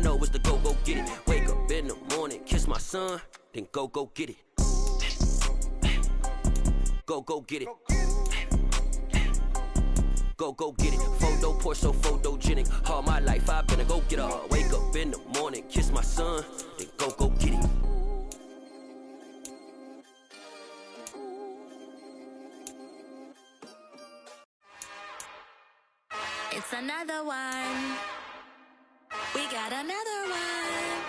know is to go get it. Wake up in the morning, kiss my son, then go get it. Go get it. Go get it. Photo poor, so photogenic. All my life I've been a go getter. Wake up in the morning, kiss my son, then go get it. It's another one. We got another one.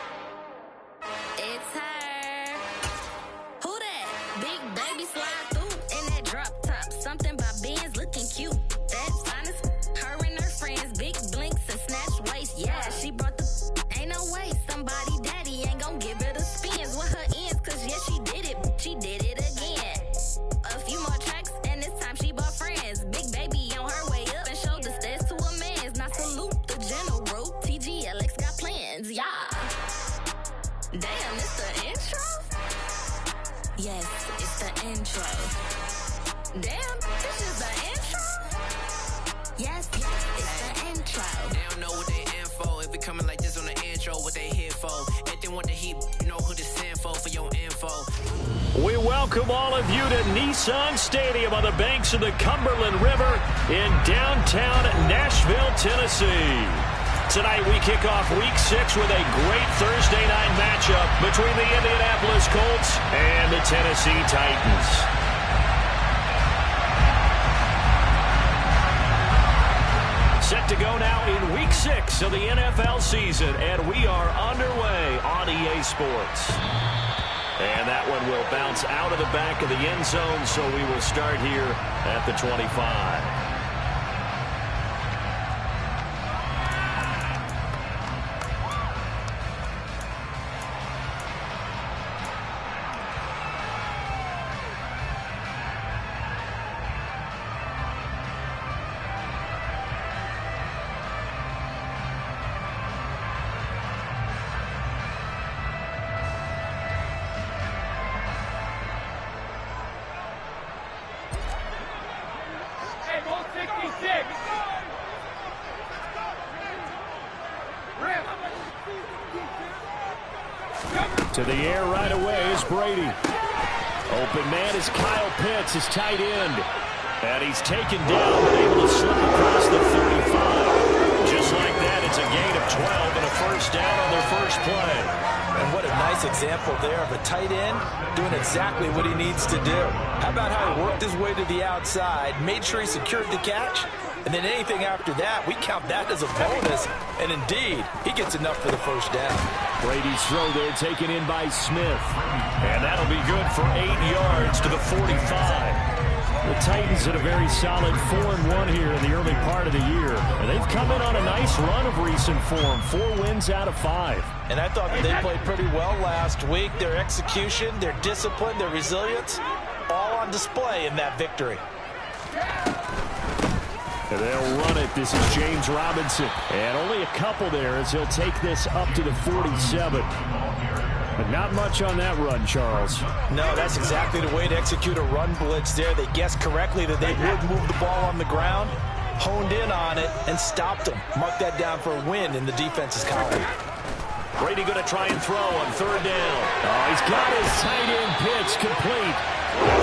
It's her. Who that? Big baby slide through in that drop top. Something by Benz looking cute. That's fine as her and her friends. Big blinks and snatch waist. Yeah, she brought the ain't no way. Somebody daddy ain't gon' give her the spins with her ends. Cause yeah, she did it. She did it again. A few more tracks and this time she bought friends. Big baby on her way up and showed the stairs to a man's. Now salute the general. TGLX got plans, yeah. Damn, it's the intro? Yes, it's the intro. Damn, this is the intro? Yes, it's the intro. They don't know what they in for. If we coming like this on the intro, what they here for? If they want the heat, you know who to send for your info. We welcome all of you to Nissan Stadium on the banks of the Cumberland River in downtown Nashville, Tennessee. Tonight we kick off Week 6 with a great Thursday night matchup between the Indianapolis Colts and the Tennessee Titans. Set to go now in Week 6 of the NFL season, and we are underway on EA Sports. And that one will bounce out of the back of the end zone, so we will start here at the 25. To the air right away is Brady. Open man is Kyle Pitts, his tight end. And he's taken down, but able to slip across the 35. Just like that, it's a gain of 12 and a first down on their first play. And what a nice example there of a tight end doing exactly what he needs to do. How about how he worked his way to the outside, made sure he secured the catch, and then anything after that, we count that as a bonus. And indeed, he gets enough for the first down. Brady's throw there taken in by Smith. And that'll be good for 8 yards to the 45. The Titans had a very solid 4-1 here in the early part of the year. And they've come in on a nice run of recent form. 4 wins out of 5. And I thought that they played pretty well last week. Their execution, their discipline, their resilience, all on display in that victory. And they'll run it. This is James Robinson. And only a couple there as he'll take this up to the 47. But not much on that run, Charles. No, that's exactly the way to execute a run blitz there. They guessed correctly that they would move the ball on the ground, honed in on it, and stopped them. Mark that down for a win in the defense's column. Brady going to try and throw on third down. Oh, he's got his tight end pitch complete.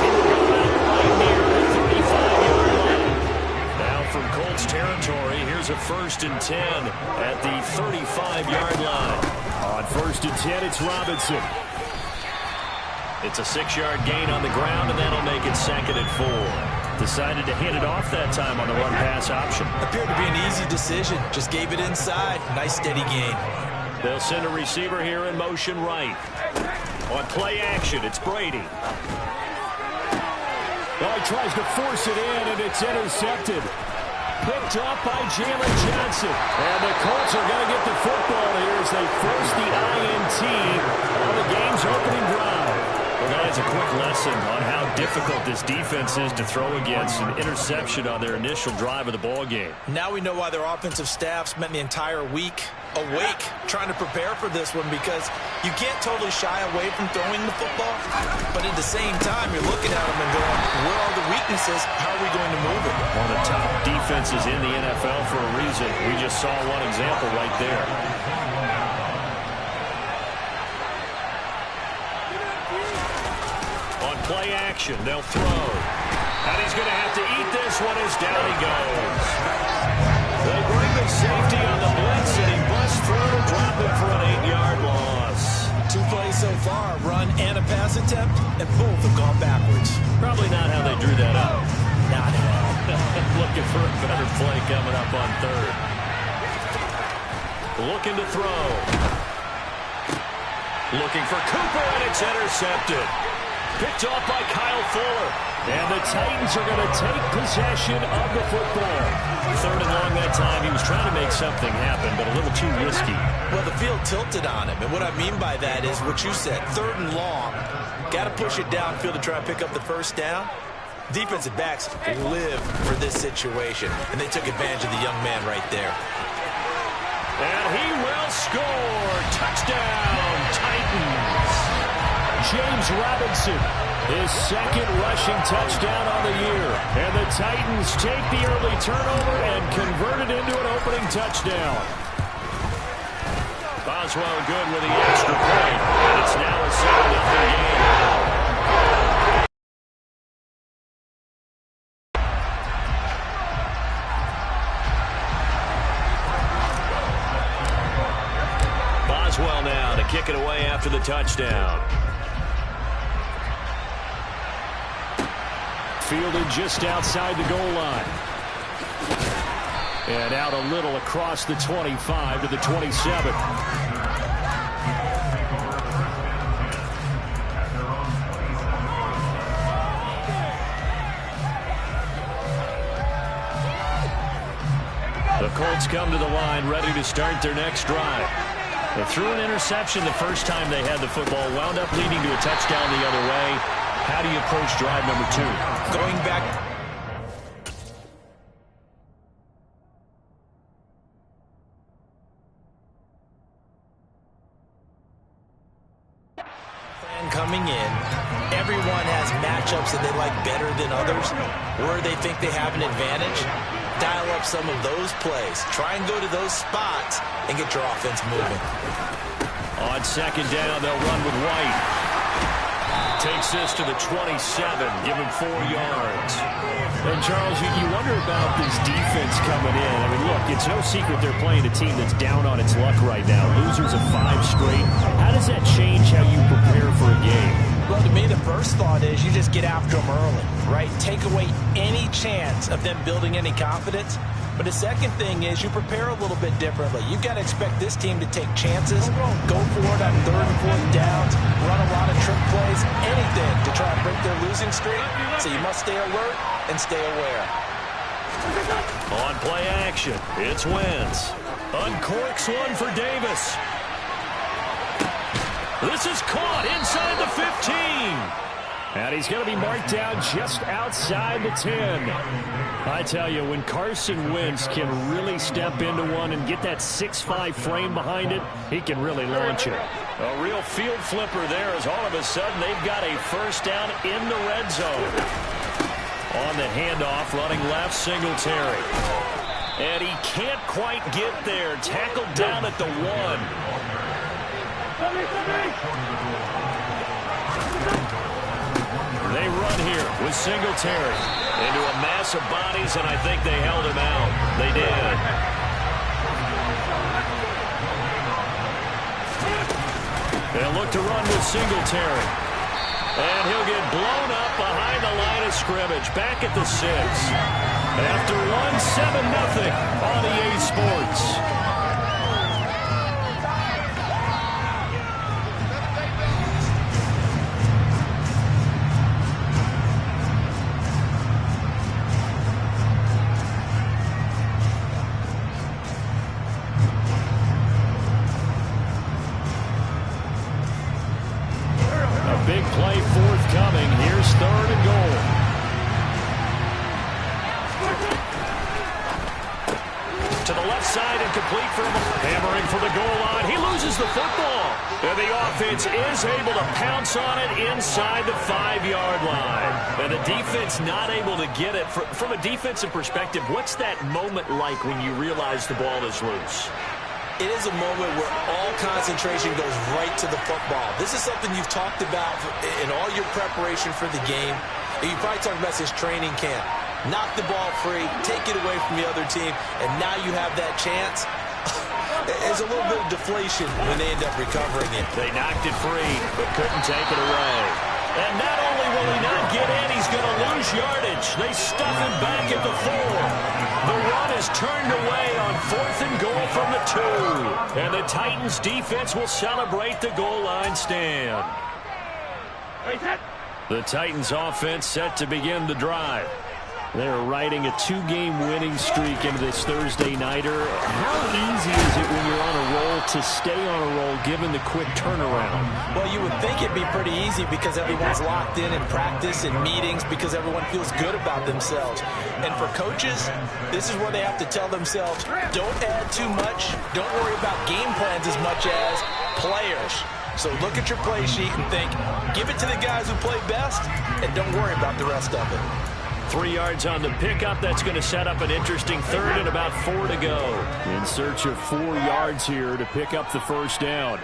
He will go out right near the 35-yard line. Now from Colts territory, here's a 1st and 10 at the 35-yard line. On 1st and 10, it's Robinson. It's a 6-yard gain on the ground, and that'll make it 2nd and 4. Decided to hand it off that time on the run-pass option. Appeared to be an easy decision. Just gave it inside. Nice, steady gain. They'll send a receiver here in motion right. On play action, it's Brady. Oh, he tries to force it in, and it's intercepted. Picked up by Jalen Johnson. And the Colts are going to get the football here as they force the INT on the game's opening drive. Well, guys, a quick lesson on how difficult this defense is to throw against. An interception on their initial drive of the ball game. Now we know why their offensive staff spent the entire week awake trying to prepare for this one, because you can't totally shy away from throwing the football, but at the same time you're looking at them and going, where are the weaknesses? How are we going to move it? One of the top defenses in the NFL for a reason. We just saw one example right there. formation. They'll throw. And he's going to have to eat this one as down he goes. They bring the safety on the blitz, and he busts through to drop it for an 8-yard loss. 2 plays so far, a run and a pass attempt, and both have gone backwards. Probably not how they drew that up. Not at all. Looking for a better play coming up on third. Looking to throw. Looking for Cooper, and it's intercepted. Picked off by Kyle Fuller. And the Titans are going to take possession of the football. 3rd and long that time. He was trying to make something happen, but a little too risky. Well, the field tilted on him, and what I mean by that is what you said, 3rd and long. Got to push it downfield to try and pick up the first down. Defensive backs live for this situation, and they took advantage of the young man right there. And he will score. Touchdown, Titans. James Robinson, his 2nd rushing touchdown on the year. And the Titans take the early turnover and convert it into an opening touchdown. Boswell good with the extra point. And it's now a 7-0 game. Boswell now to kick it away after the touchdown. Fielded just outside the goal line. And out a little across the 25 to the 27. The Colts come to the line ready to start their next drive. They threw an interception the first time they had the football, wound up leading to a touchdown the other way. How do you approach drive number 2? Going back. Plan coming in. Everyone has matchups that they like better than others. Where they think they have an advantage. Dial up some of those plays. Try and go to those spots and get your offense moving. On 2nd down, they'll run with White. Takes this to the 27, give him 4 yards. And, Charles, you wonder about this defense coming in. I mean, look, it's no secret they're playing a team that's down on its luck right now. Losers of 5 straight. How does that change how you prepare for a game? Well, to me, the first thought is you just get after them early, right? Take away any chance of them building any confidence. But the second thing is you prepare a little bit differently. You've got to expect this team to take chances, go for it on 3rd and 4th downs, run a lot of trick plays, anything to try and break their losing streak. So you must stay alert and stay aware. On play action, it's Wentz. Uncorks one for Davis. This is caught inside the 15. And he's going to be marked down just outside the 10. I tell you, when Carson Wentz can really step into one and get that 6'5" frame behind it, he can really launch it. A real field flipper there as all of a sudden they've got a first down in the red zone. On the handoff, running left, Singletary. And he can't quite get there. Tackled down at the 1. They run here with Singletary into a mass of bodies, and I think they held him out. They did. They'll look to run with Singletary. And he'll get blown up behind the line of scrimmage, back at the 6. After 1-7-0 on EA Sports. Big play forthcoming. Here's 3rd and goal. To the left side and complete for him. Hammering for the goal line. He loses the football. And the offense is able to pounce on it inside the 5-yard line. And the defense not able to get it. From a defensive perspective, what's that moment like when you realize the ball is loose? It is a moment where all concentration goes right to the football. This is something you've talked about in all your preparation for the game. And you probably talked about this training camp. Knock the ball free, take it away from the other team, and now you have that chance. There's a little bit of deflation when they end up recovering it. They knocked it free, but couldn't take it away. And not only will he not get in, he's going to lose yardage. They stuff him back at the 4. The run is turned away on 4th and goal from the 2. And the Titans defense will celebrate the goal line stand. The Titans offense set to begin the drive. They're riding a 2-game winning streak into this Thursday nighter. How easy is it when you're on a roll to stay on a roll given the quick turnaround? Well, you would think it'd be pretty easy because everyone's locked in practice and meetings because everyone feels good about themselves. And for coaches, this is where they have to tell themselves, don't add too much. Don't worry about game plans as much as players. So look at your play sheet and think, give it to the guys who play best, and don't worry about the rest of it. 3 yards on the pickup. That's going to set up an interesting third and about 4 to go. In search of 4 yards here to pick up the first down.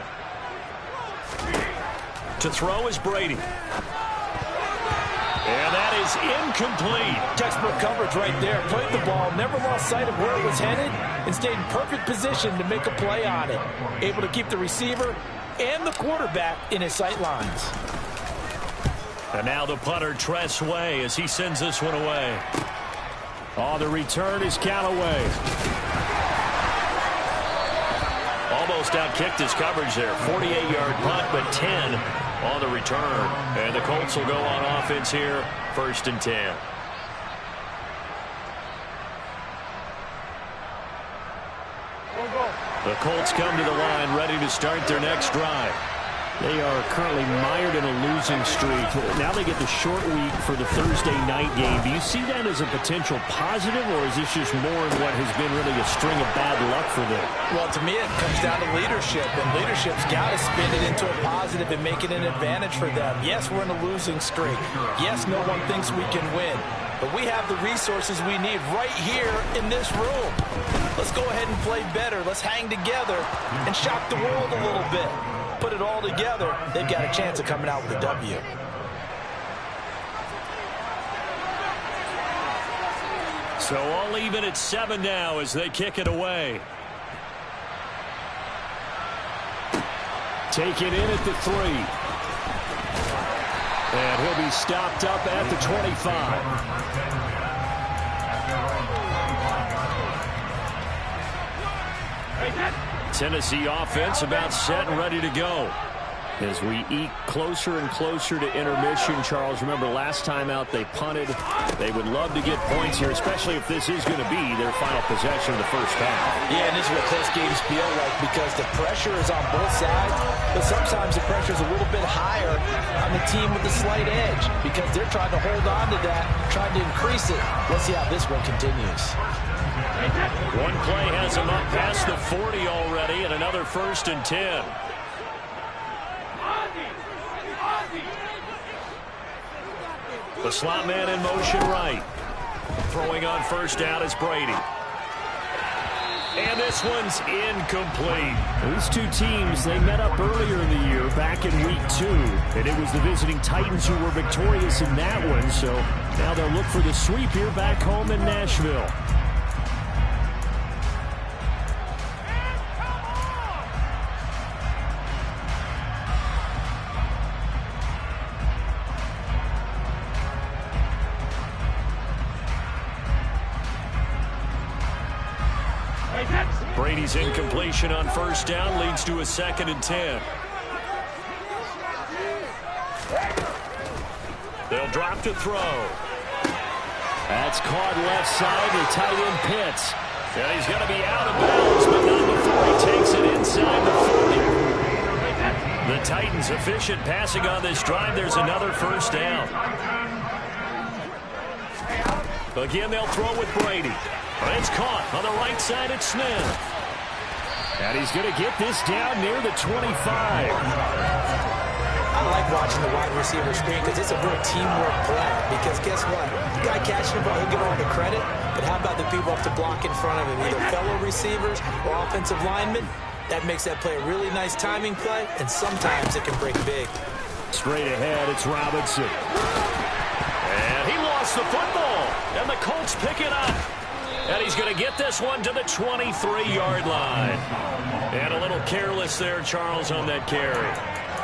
To throw is Brady. And that is incomplete. Textbook coverage right there. Played the ball, never lost sight of where it was headed, and stayed in perfect position to make a play on it. Able to keep the receiver and the quarterback in his sight lines. And now the punter, Tress Way, as he sends this one away. Oh, the return is Callaway. Almost outkicked his coverage there. 48-yard punt, but 10 on the return. And the Colts will go on offense here, 1st and 10. The Colts come to the line, ready to start their next drive. They are currently mired in a losing streak. Now they get the short week for the Thursday night game. Do you see that as a potential positive, or is this just more in what has been really a string of bad luck for them? Well, to me, it comes down to leadership, and leadership's got to spin it into a positive and make it an advantage for them. Yes, we're in a losing streak. Yes, no one thinks we can win. But we have the resources we need right here in this room. Let's go ahead and play better. Let's hang together and shock the world a little bit. Put it all together, they've got a chance of coming out with a W. So all even at 7 now as they kick it away. Take it in at the 3. And he'll be stopped up at the 25. Tennessee offense about set and ready to go. As we eke closer and closer to intermission, Charles, remember last time out they punted. They would love to get points here, especially if this is going to be their final possession of the first half. Yeah, and this is what close games feel like because the pressure is on both sides, but sometimes the pressure is a little bit higher on the team with the slight edge because they're trying to hold on to that, trying to increase it. Let's see how this one continues. One play has him up past the 40 already, and another 1st and 10. The slot man in motion right. Throwing on first down is Brady. And this one's incomplete. These two teams, they met up earlier in the year, back in week 2. And it was the visiting Titans who were victorious in that one. So now they'll look for the sweep here back home in Nashville. Brady's incompletion on first down leads to a 2nd and 10. They'll drop to throw. That's caught left side to tight end Pitts. And he's going to be out of bounds, but not before he takes it inside the 40. The Titans efficient passing on this drive. There's another first down. Again, they'll throw with Brady. It's caught on the right side at Smith. And he's going to get this down near the 25. I like watching the wide receiver screen because it's a real teamwork play. Because guess what? The guy catching the ball, he'll get all the credit. But how about the people up to block in front of him, either fellow receivers or offensive linemen? That makes that play a really nice timing play, and sometimes it can break big. Straight ahead, it's Robinson. And he lost the football. And the Colts pick it up. And he's going to get this one to the 23-yard line. And a little careless there, Charles, on that carry.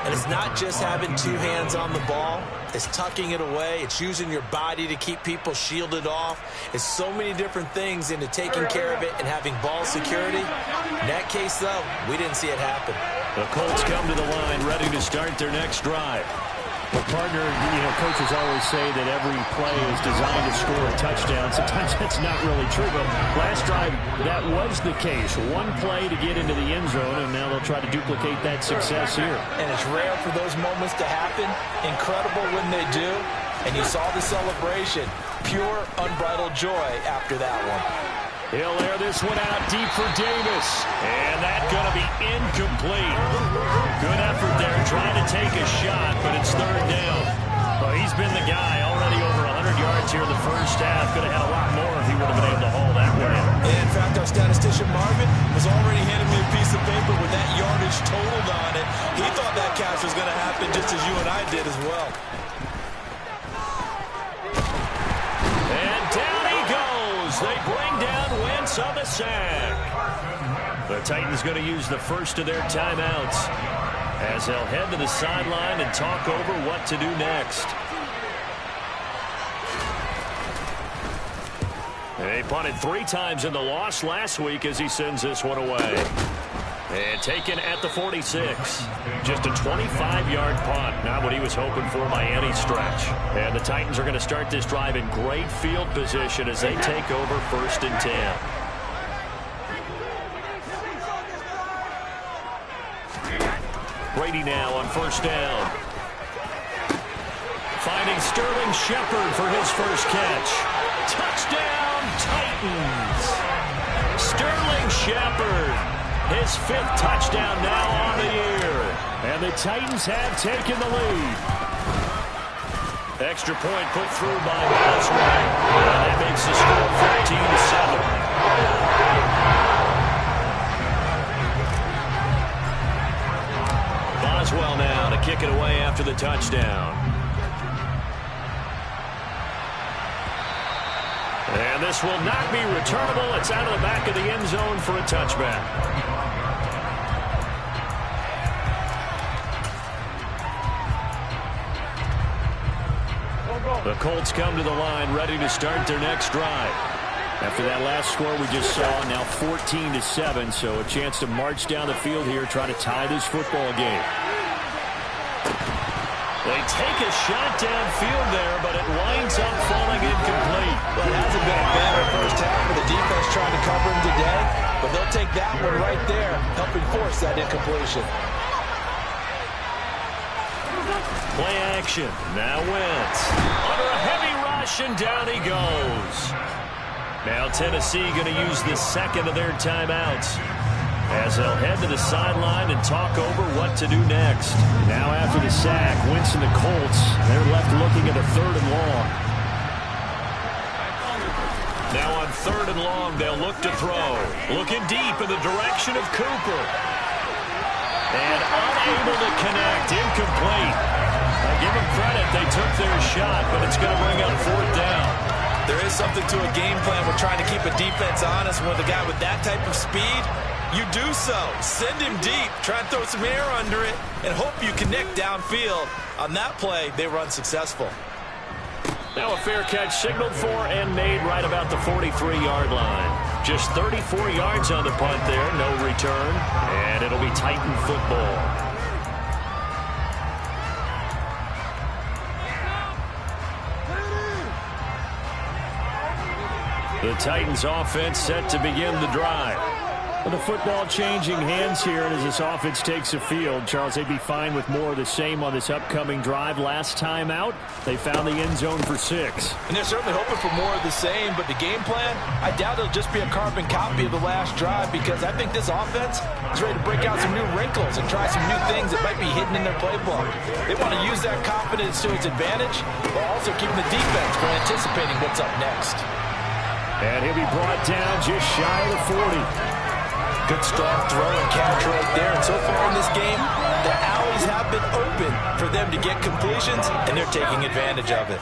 And it's not just having two hands on the ball. It's tucking it away. It's using your body to keep people shielded off. It's so many different things into taking care of it and having ball security. In that case, though, we didn't see it happen. The Colts come to the line ready to start their next drive. Well, partner, coaches always say that every play is designed to score a touchdown. Sometimes that's not really true, but last drive, that was the case. One play to get into the end zone, and now they'll try to duplicate that success here. And it's rare for those moments to happen. Incredible when they do. And you saw the celebration. Pure, unbridled joy after that one. He'll air this one out deep for Davis. And that's going to be incomplete. Good effort there trying to take a shot, but it's third down. Well, he's been the guy already over 100 yards here in the first half. Could have had a lot more if he would have been able to haul that one in. In fact, our statistician Marvin was already handing me a piece of paper with that yardage totaled on it. He thought that catch was going to happen just as you and I did as well. And down he goes. They bring down Wentz on the sack. The Titans going to use the first of their timeouts as they'll head to the sideline and talk over what to do next. They punted 3 times in the loss last week as he sends this one away. And taken at the 46. Just a 25-yard punt. Not what he was hoping for by any stretch. And the Titans are going to start this drive in great field position as they take over 1st and 10. Brady now on 1st down. Finding Sterling Shepard for his first catch. Touchdown, Titans. Sterling Shepard. His 5th touchdown now on the year. And the Titans have taken the lead. Extra point put through by Boswell. And that makes the score 14-7. Boswell now to kick it away after the touchdown. And this will not be returnable. It's out of the back of the end zone for a touchback. The Colts come to the line ready to start their next drive. After that last score we just saw, now 14-7, so a chance to march down the field here, try to tie this football game. They take a shot downfield there, but it winds up falling incomplete. Well, it hasn't been a bad first half for the defense trying to cover him today, but they'll take that one right there, helping force that incompletion. Play action. Now Wentz. Under a heavy rush, and down he goes. Now Tennessee going to use the second of their timeouts as they'll head to the sideline and talk over what to do next. Now after the sack, Wentz and the Colts, they're left looking at a 3rd and long. Now on 3rd and long, they'll look to throw. Looking deep in the direction of Cooper. And unable to connect, incomplete. Give them credit, they took their shot, but it's going to bring up 4th down. There is something to a game plan with trying to keep a defense honest. With a guy with that type of speed, you do so. Send him deep, try and throw some air under it, and hope you connect downfield. On that play, they were unsuccessful. Now a fair catch signaled for and made right about the 43-yard line. Just 34 yards on the punt there, no return, and it'll be Titan football. The Titans offense set to begin the drive. With the football changing hands here as this offense takes the field, Charles, they'd be fine with more of the same on this upcoming drive. Last time out, they found the end zone for 6. And they're certainly hoping for more of the same, but the game plan, I doubt it'll just be a carbon copy of the last drive, because I think this offense is ready to break out some new wrinkles and try some new things that might be hidden in their playbook. They want to use that confidence to its advantage, while also keeping the defense from anticipating what's up next. And he'll be brought down just shy of the 40. Good strong throw and catch right there. And so far in this game, the alleys have been open for them to get completions, and they're taking advantage of it.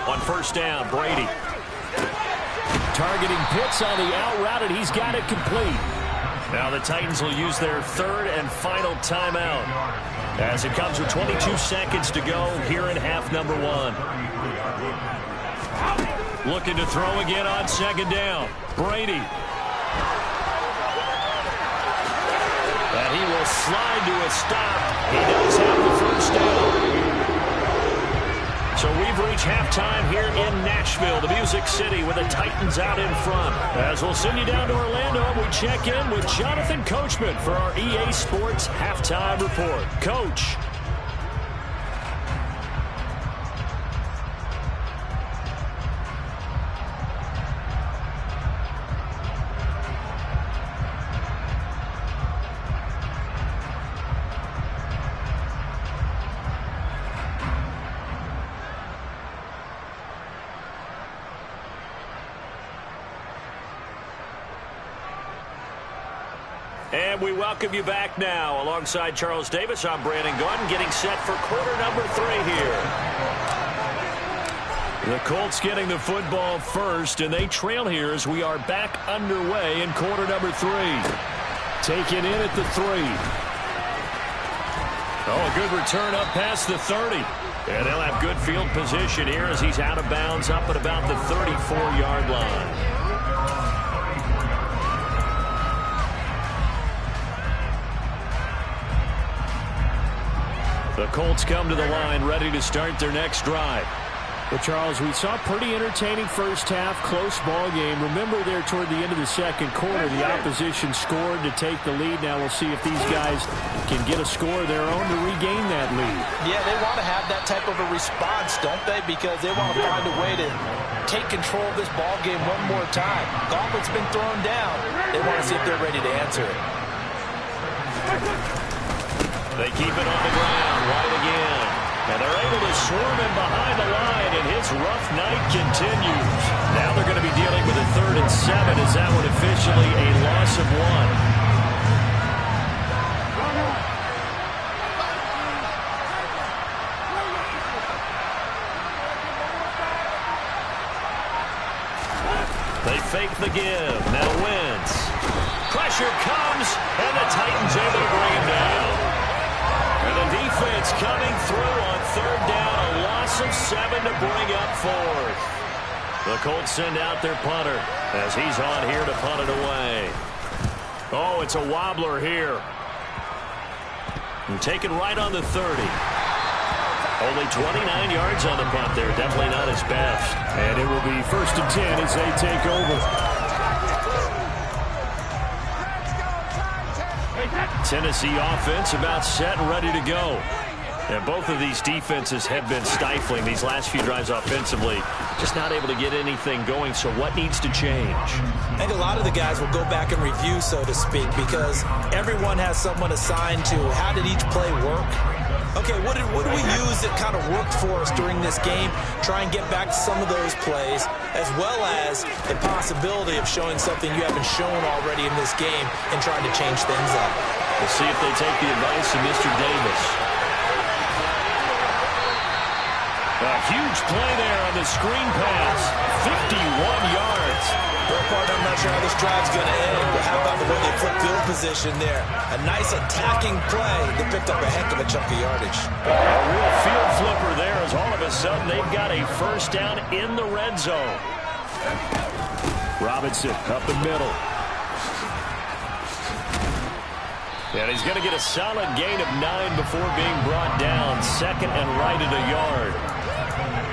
On first down, Brady. Targeting Pitts on the out route, and he's got it complete. Now the Titans will use their third and final timeout as it comes with 22 seconds to go here in half number 1. Looking to throw again on second down. Brady. And he will slide to a stop. He does have the first down. So we've reached halftime here in Nashville, the Music City, with the Titans out in front. As we'll send you down to Orlando, we check in with Jonathan Coachman for our EA Sports Halftime Report. Coach. And we welcome you back now. Alongside Charles Davis, I'm Brandon Gaudin, getting set for quarter number 3 here. The Colts getting the football first, and they trail here as we are back underway in quarter number 3. Taken in at the 3. Oh, a good return up past the 30. And they'll have good field position here as he's out of bounds up at about the 34-yard line. The Colts come to the line ready to start their next drive. Well, Charles, we saw a pretty entertaining first half, close ball game. Remember there toward the end of the second quarter, the opposition scored to take the lead. Now we'll see if these guys can get a score of their own to regain that lead. Yeah, they want to have that type of a response, don't they? Because they want to find a way to take control of this ball game one more time. Gauntlet's been thrown down. They want to see if they're ready to answer it. They keep it on the ground, right again. And they're able to swarm him behind the line, and his rough night continues. Now they're going to be dealing with a 3rd and 7 as that one officially a loss of 1. They fake the give. Now Wentz. Pressure comes, and the Titans able to bring him down. And the defense coming through on 3rd down, a loss of 7 to bring up 4th. The Colts send out their punter as he's on here to punt it away. Oh, it's a wobbler here. And taken right on the 30. Only 29 yards on the punt there. Definitely not his best. And it will be 1st and 10 as they take over. Tennessee offense about set and ready to go. And both of these defenses have been stifling these last few drives offensively. Just not able to get anything going. So what needs to change? I think a lot of the guys will go back and review, so to speak, because everyone has someone assigned to how did each play work. Okay, what did we use that kind of worked for us during this game? Try and get back to some of those plays, as well as the possibility of showing something you haven't shown already in this game and trying to change things up. We'll see if they take the advice of Mr. Davis. A huge play there on the screen pass. 51 yards. For a part, I'm not sure how this drive's going to end, but how about the way they flip field position there? A nice attacking play that picked up a heck of a chunk of yardage. A real field flipper there as all of a sudden they've got a first down in the red zone. Robinson up the middle. And he's going to get a solid gain of 9 before being brought down. 2nd and right at a yard.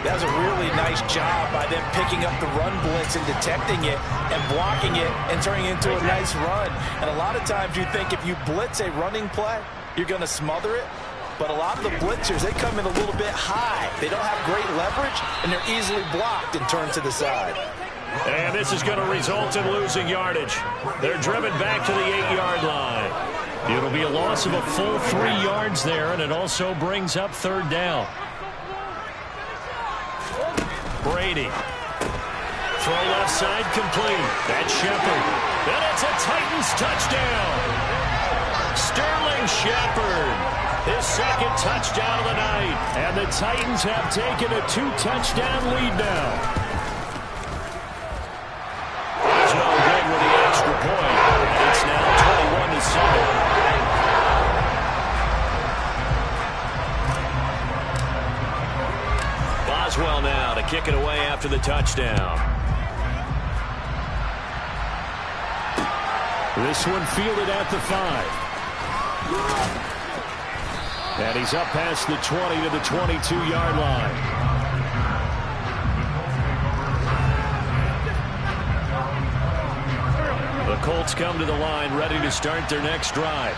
That was a really nice job by them picking up the run blitz and detecting it and blocking it and turning it into a nice run. And a lot of times you think if you blitz a running play, you're going to smother it. But a lot of the blitzers, they come in a little bit high. They don't have great leverage, and they're easily blocked and turned to the side. And this is going to result in losing yardage. They're driven back to the 8-yard line. It'll be a loss of a full 3 yards there, and it also brings up third down. Brady. Throw left side complete. That's Shepard. And it's a Titans touchdown. Sterling Shepard. His second touchdown of the night. And the Titans have taken a 2-touchdown lead now. It's no good with the extra point. And it's now 21-7. Boswell now to kick it away after the touchdown. This one fielded at the 5. And he's up past the 20 to the 22-yard line. The Colts come to the line ready to start their next drive.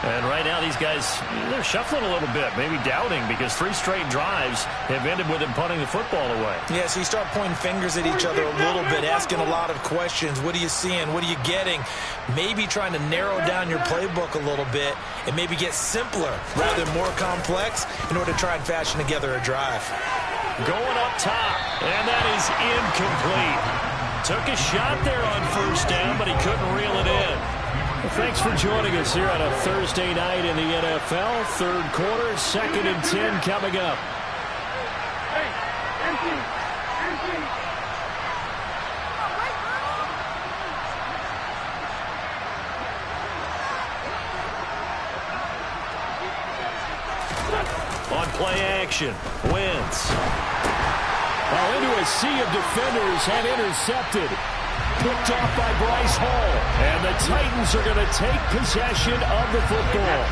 And right now these guys, they're shuffling a little bit, maybe doubting, because 3 straight drives have ended with them punting the football away. Yeah, so you start pointing fingers at each other a little bit, asking a lot of questions. What are you seeing? What are you getting? Maybe trying to narrow down your playbook a little bit and maybe get simpler rather than more complex in order to try and fashion together a drive. Going up top, and that is incomplete. Took a shot there on first down, but he couldn't reel it in. Well, thanks for joining us here on a Thursday night in the NFL. Third quarter, 2nd and 10 coming up. On play action, Wentz. Oh, into a sea of defenders and intercepted. Picked off by Bryce Hall. And the Titans are going to take possession of the football.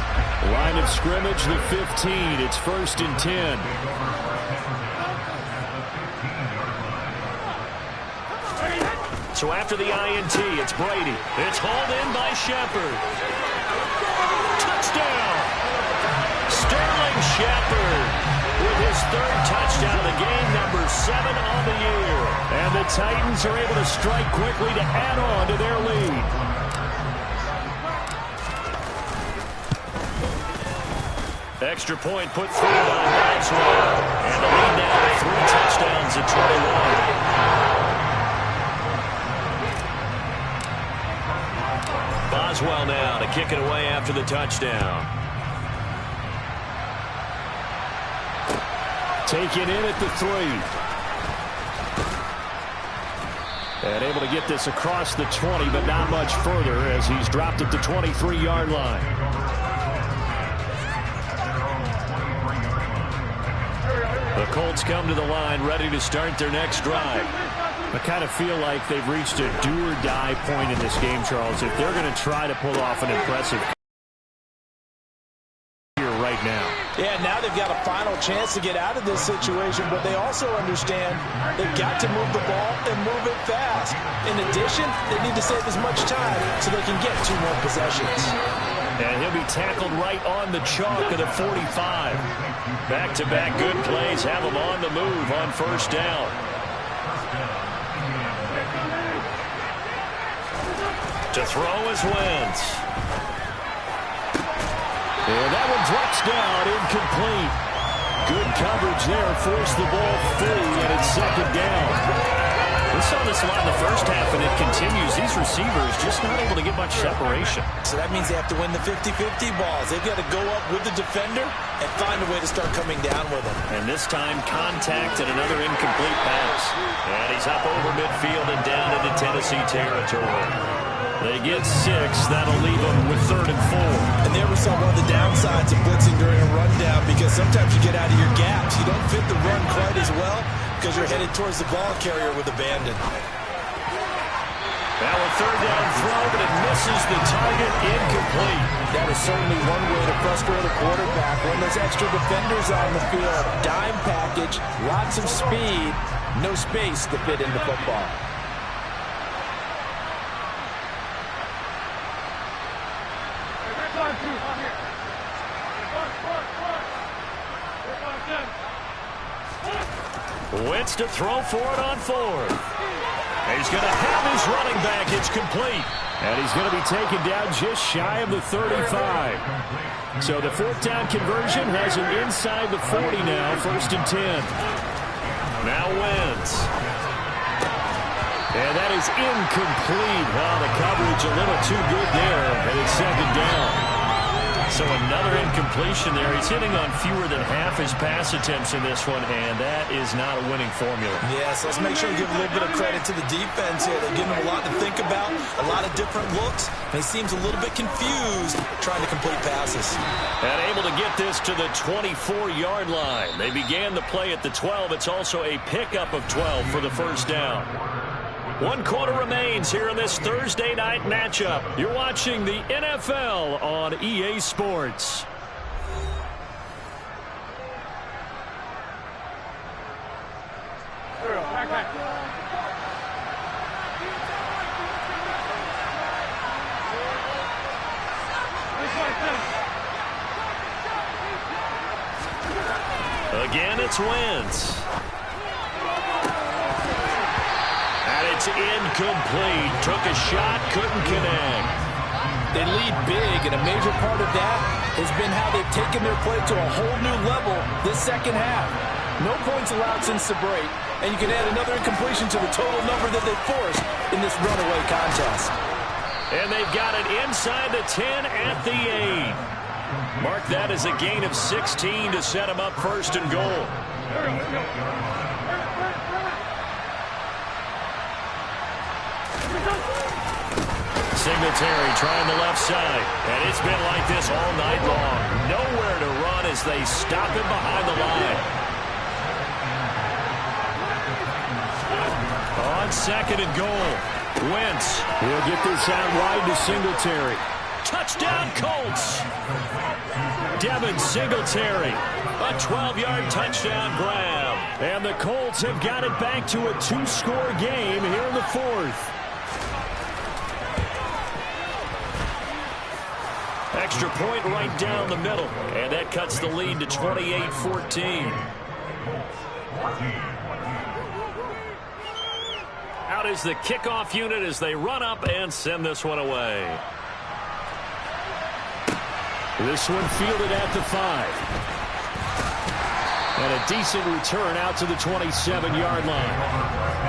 Line of scrimmage, the 15. It's 1st and 10. So after the INT, it's Brady. It's hauled in by Shepard. Touchdown! Sterling Shepard with his 3rd touchdown of the game, number 7 on the year. And the Titans are able to strike quickly to add on to their lead. Extra point put through by Boswell. And the lead now to 3 touchdowns at 21. Boswell now to kick it away after the touchdown. Taken in at the 3. And able to get this across the 20, but not much further as he's dropped at the 23-yard line. The Colts come to the line ready to start their next drive. I kind of feel like they've reached a do-or-die point in this game, Charles. If they're going to try to pull off an impressive here right now. Yeah, now they've got a final chance to get out of this situation, but they also understand they've got to move the ball and move it fast. In addition, they need to save as much time so they can get 2 more possessions. And he'll be tackled right on the chalk of the 45. Back-to-back good plays have him on the move on first down. To throw is Wentz. And that one drops down, incomplete. Good coverage there, forced the ball free, and it's 2nd down. We saw this a lot in the first half, and it continues. These receivers just not able to get much separation. So that means they have to win the 50-50 balls. They've got to go up with the defender and find a way to start coming down with them. And this time, contact and another incomplete pass. And he's up over midfield and down into Tennessee territory. They get 6. That'll leave them with 3rd and 4. And there we saw one of the downsides of blitzing during a rundown, because sometimes you get out of your gaps. You don't fit the run quite as well because you're headed towards the ball carrier with abandon. Now a 3rd down throw, but it misses the target, incomplete. That is certainly one way to frustrate a quarterback when there's extra defenders on the field. Dime package, lots of speed, no space to fit into football. Wentz to throw for it on fourth. He's going to have his running back. It's complete. And he's going to be taken down just shy of the 35. So the fourth down conversion has him inside the 40 now, 1st and 10. Now Wentz. And that is incomplete. Oh, the coverage a little too good there, and it's 2nd down. So another incompletion there. He's hitting on fewer than half his pass attempts in this one, and that is not a winning formula. Yes, let's make sure we give a little bit of credit to the defense here. They're giving him a lot to think about, a lot of different looks, and he seems a little bit confused trying to complete passes. And able to get this to the 24-yard line. They began the play at the 12. It's also a pickup of 12 for the 1st down. 1 quarter remains here in this Thursday night matchup. You're watching the NFL on EA Sports. Again, it's Wentz. It's incomplete. Took a shot, couldn't connect. They lead big, and a major part of that has been how they've taken their play to a whole new level this second half. No points allowed since the break, and you can add another incompletion to the total number that they forced in this runaway contest. And they've got it inside the 10 at the 8. Mark that as a gain of 16 to set them up 1st and goal. Singletary trying the left side, and it's been like this all night long. Nowhere to run as they stop him behind the line. On 2nd and goal, Wentz will get this out wide to Singletary. Touchdown Colts! Devin Singletary, a 12-yard touchdown grab. And the Colts have got it back to a 2-score game here in the 4th. Extra point right down the middle, and that cuts the lead to 28-14. Out is the kickoff unit as they run up and send this one away. This one fielded at the 5. And a decent return out to the 27-yard line.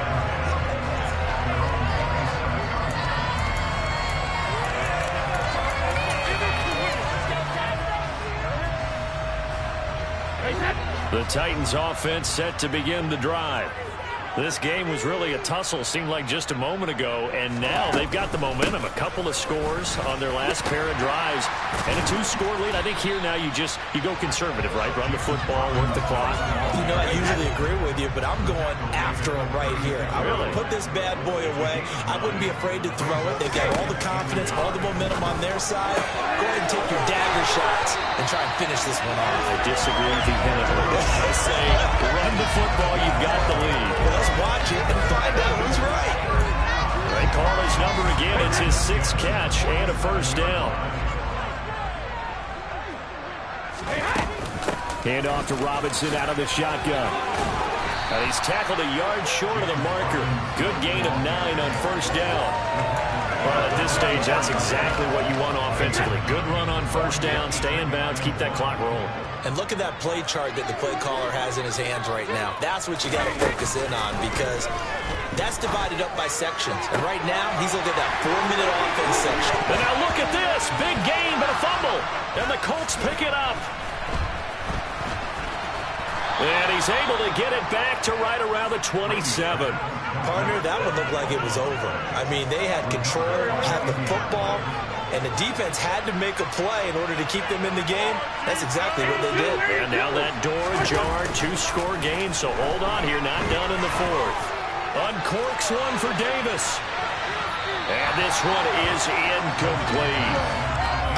The Titans offense set to begin the drive. This game was really a tussle, seemed like just a moment ago, and now they've got the momentum. A couple of scores on their last pair of drives, and a 2-score lead. I think here now you go conservative, right? Run the football, work the clock. You know, I usually agree with you, but I'm going after them right here. I want to put this bad boy away. I wouldn't be afraid to throw it. They've got all the confidence, all the momentum on their side. Go ahead and take your dagger shots and try and finish this one off. I disagree vehemently. I say run the football, you've got the lead. Well, let's watch it and find out who's right. They call his number again. It's his 6th catch and a 1st down. Hand off to Robinson out of the shotgun. And he's tackled a yard short of the marker. Good gain of 9 on 1st down. Well, at this stage, that's exactly what you want offensively. Good run on 1st down, stay in bounds, keep that clock rolling. And look at that play chart that the play caller has in his hands right now. That's what you got to focus in on, because that's divided up by sections. And right now, he's looking at that 4-minute offense section. And now look at this. Big gain, but a fumble. And the Colts pick it up. And he's able to get it back to right around the 27. Partner, that one looked like it was over. I mean, they had control, had the football, and the defense had to make a play in order to keep them in the game. That's exactly what they did. And now that door ajar, 2-score game, so hold on here, not done in the 4th. Uncorks one for Davis. And And this one is incomplete.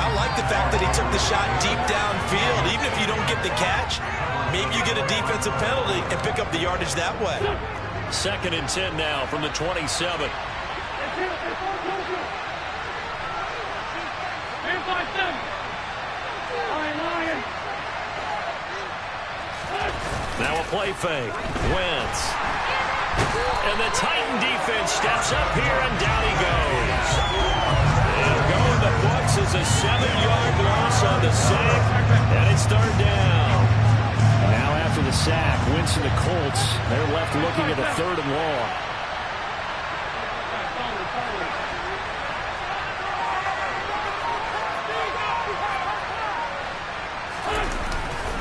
I like the fact that he took the shot deep downfield. Even if you don't get the catch, maybe you get a defensive penalty and pick up the yardage that way. 2nd and 10 now from the 27. Now a play fake. Wentz. And the Titan defense steps up here, and down he goes. It'll go in the books as a 7-yard loss on the sack, and it's 3rd down. Now after the sack, Wentz and the Colts, they're left looking at the 3rd and long.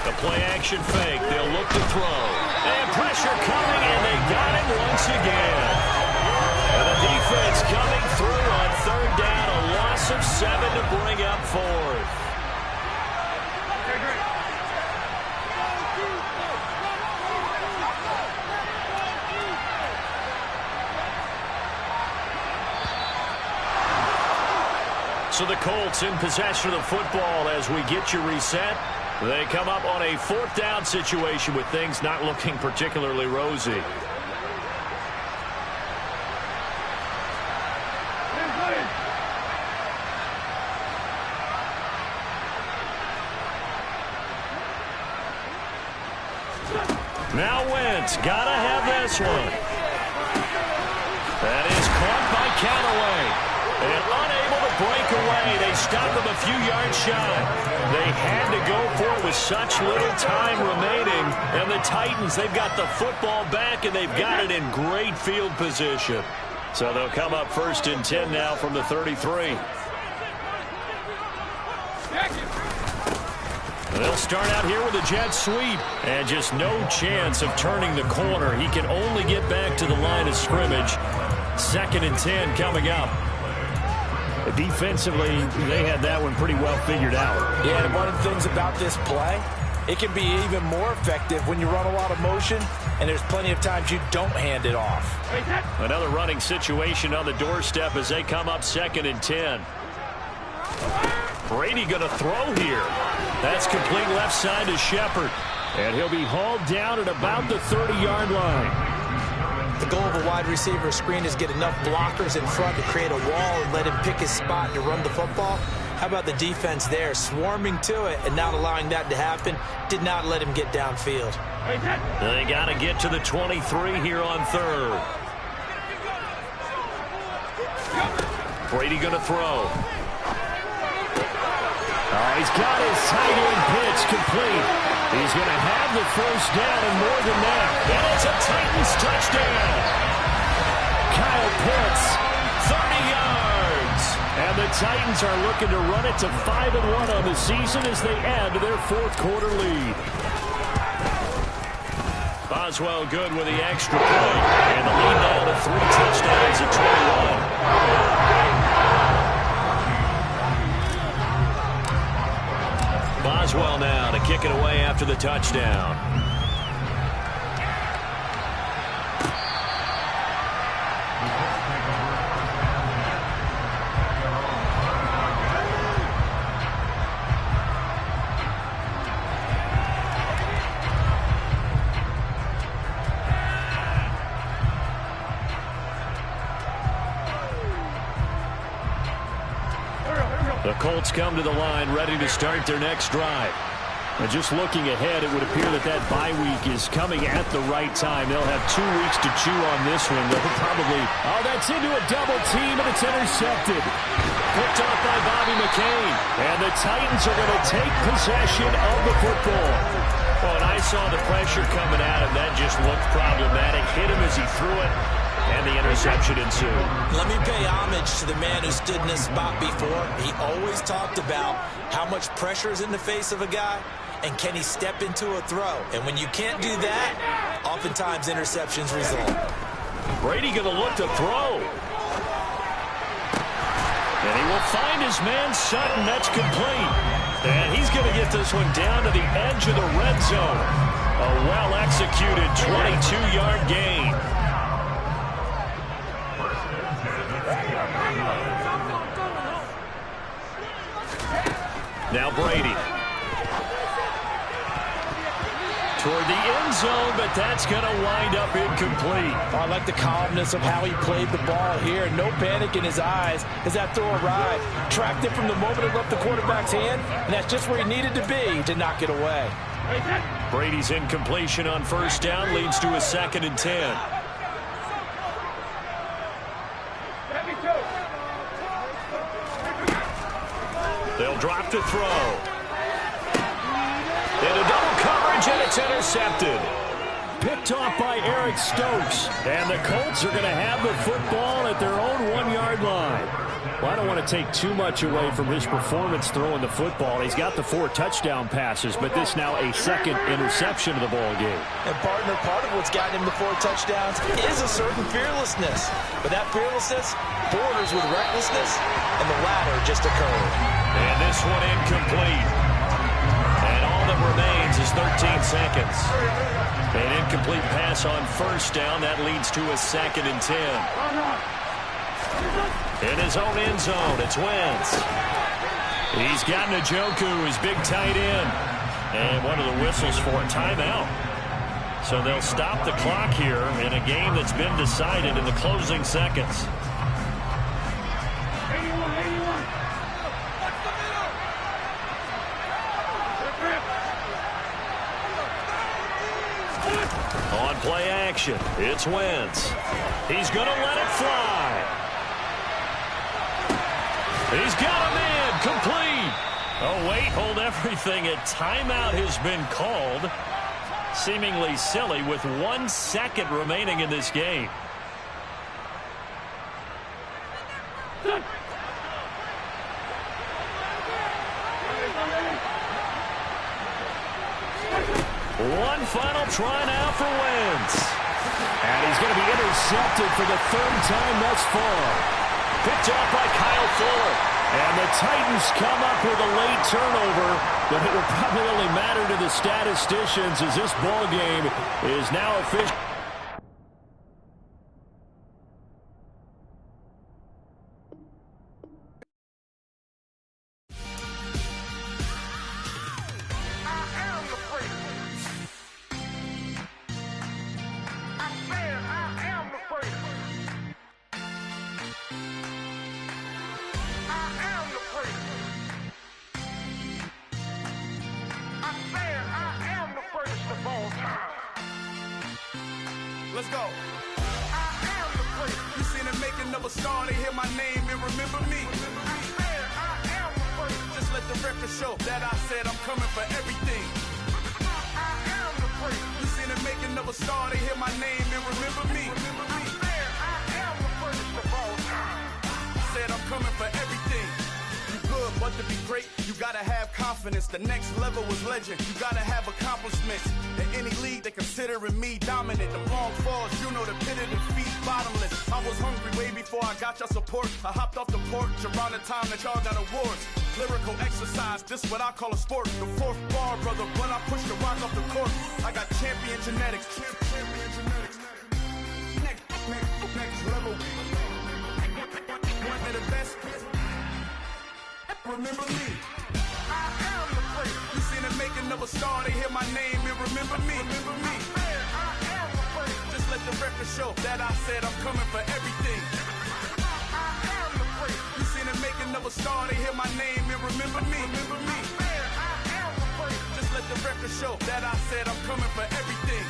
The play-action fake. They'll look to throw. And pressure coming, and they got him once again. And the defense coming through on 3rd down. A loss of 7 to bring up 4th. So the Colts in possession of the football as we get you reset. They come up on a 4th down situation with things not looking particularly rosy. Now Wentz, gotta have this one. That is caught by Callaway. And unable to break away. They stop him a few yards shy. They had to go for it with such little time remaining. And the Titans, they've got the football back, and they've got it in great field position. So they'll come up 1st and 10 now from the 33. They'll start out here with a jet sweep. And just no chance of turning the corner. He can only get back to the line of scrimmage. 2nd and 10 coming up. Defensively, they had that one pretty well figured out. Yeah, and one of the things about this play, it can be even more effective when you run a lot of motion, and there's plenty of times you don't hand it off. Another running situation on the doorstep as they come up 2nd and 10. Brady going to throw here. That's complete left side to Shepard. And he'll be hauled down at about the 30-yard line. The goal of a wide receiver screen is get enough blockers in front to create a wall and let him pick his spot to run the football. How about the defense there, swarming to it and not allowing that to happen? Did not let him get downfield. They got to get to the 23 here on 3rd. Brady going to throw. Oh, he's got his tight end pitch complete. He's going to have the 1st down and more than that. And it's a Titans touchdown. Kyle Pitts, 30 yards. And the Titans are looking to run it to 5-1 on the season as they add to their 4th quarter lead. Boswell good with the extra point. And the lead now to 3 touchdowns at 21. Boswell now to kick it away after the touchdown. The Colts come to the line ready to start their next drive. And just looking ahead, it would appear that bye week is coming at the right time. They'll have 2 weeks to chew on this one. They'll probably... Oh, that's into a double team, and it's intercepted. Picked off by Bobby McCain. And the Titans are going to take possession of the football. Well, and I saw the pressure coming at him. That just looked problematic. Hit him as he threw it. And the interception ensued. Let me pay homage to the man who stood in this spot before. He always talked about how much pressure is in the face of a guy, and can he step into a throw. And when you can't do that, oftentimes interceptions result. Brady going to look to throw. And he will find his man Sutton. That's complete. And he's going to get this one down to the edge of the red zone. A well-executed 22-yard gain. Now Brady. Toward the end zone, but that's going to wind up incomplete. Oh, I like the calmness of how he played the ball here. No panic in his eyes as that throw arrived. Tracked it from the moment it left the quarterback's hand, and that's just where he needed to be to knock it away. Brady's incompletion on first down leads to a 2nd and 10. They'll drop to throw. And a double coverage, and it's intercepted. Picked off by Eric Stokes. And the Colts are going to have the football at their own 1-yard line. Well, I don't want to take too much away from his performance throwing the football. He's got the 4 touchdown passes, but this now a 2nd interception of the ball game. And partner, part of what's gotten him the 4 touchdowns is a certain fearlessness. But that fearlessness borders with recklessness, and the latter just occurred. And this one incomplete. And all that remains is 13 seconds. An incomplete pass on first down. That leads to a 2nd and 10. In his own end zone, it's Wentz. He's got Njoku, his big tight end. And one of the whistles for a timeout. So they'll stop the clock here in a game that's been decided in the closing seconds. On play action, it's Wentz. He's going to let it fly. He's got him in, complete. Oh, wait, hold everything. A timeout has been called. Seemingly silly with 1 second remaining in this game. One final try now for Wentz. And he's going to be intercepted for the 3rd time thus far. Picked off by Kyle Fuller. And the Titans come up with a late turnover, but it will probably only matter to the statisticians as this ball game is now official. Let's go. I am the great. You seen the making of a star, they hear my name and remember me. I am the great. Just let the record show that I said I'm coming for everything. I am the great. You seen the making of a star, they hear my name and remember me. I am the greatest of all time. Said I'm coming for everything. You good, but to be great, you gotta have confidence. The next level was legend. You gotta have accomplishments. In any league, they considering me dominant. The wrong falls, you know the pit of defeat, bottomless. I was hungry way before I got your support. I hopped off the porch around the time that y'all got awards. Lyrical exercise, this what I call a sport. The 4th bar, brother, when I push the rock off the court. I got champion genetics. Champion genetics. Next level. One of the best. Remember me. I am the great. You seen the making of a star, they hear my name and remember me. Remember me. I am the great. Just let the record show that I said I'm coming for everything. I am the great. You seen the making of a star, they hear my name and remember me. Remember me. I am the great. Just let the record show that I said I'm coming for everything.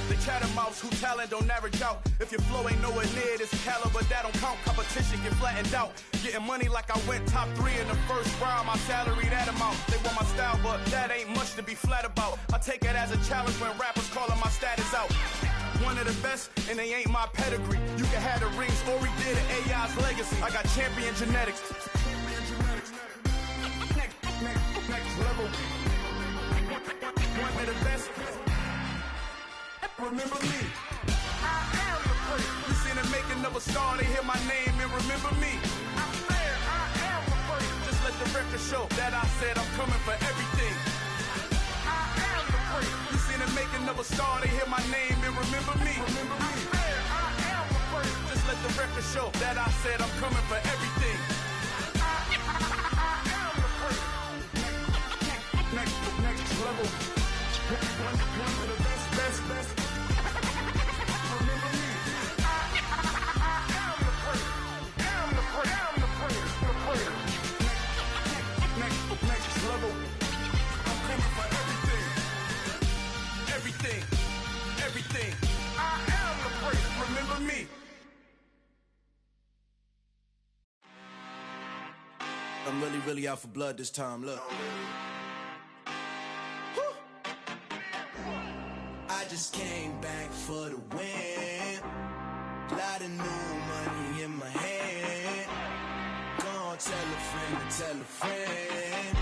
The chattermouths who talent don't average out. If your flow ain't nowhere near this caliber, that don't count. Competition get flattened out. Getting money like I went top 3 in the first round. My salary that amount. They want my style, but that ain't much to be flat about. I take it as a challenge when rappers calling my status out. One of the best, and they ain't my pedigree. You can have the rings, or we did an AI's legacy. I got champion genetics. Next level. One of the best. Remember me. I am the great. You seen the making of a star, they hear my name and remember me. I am the great. Just let the record show that I said I'm coming for everything. I am the great. You seen the making of a star, they hear my name and remember me. Remember me. I am the great. Just let the record show that I said I'm coming for everything. I am the great. I'm really out for blood this time, look. I just came back for the win. Lot of new money in my hand. Gonna tell a friend.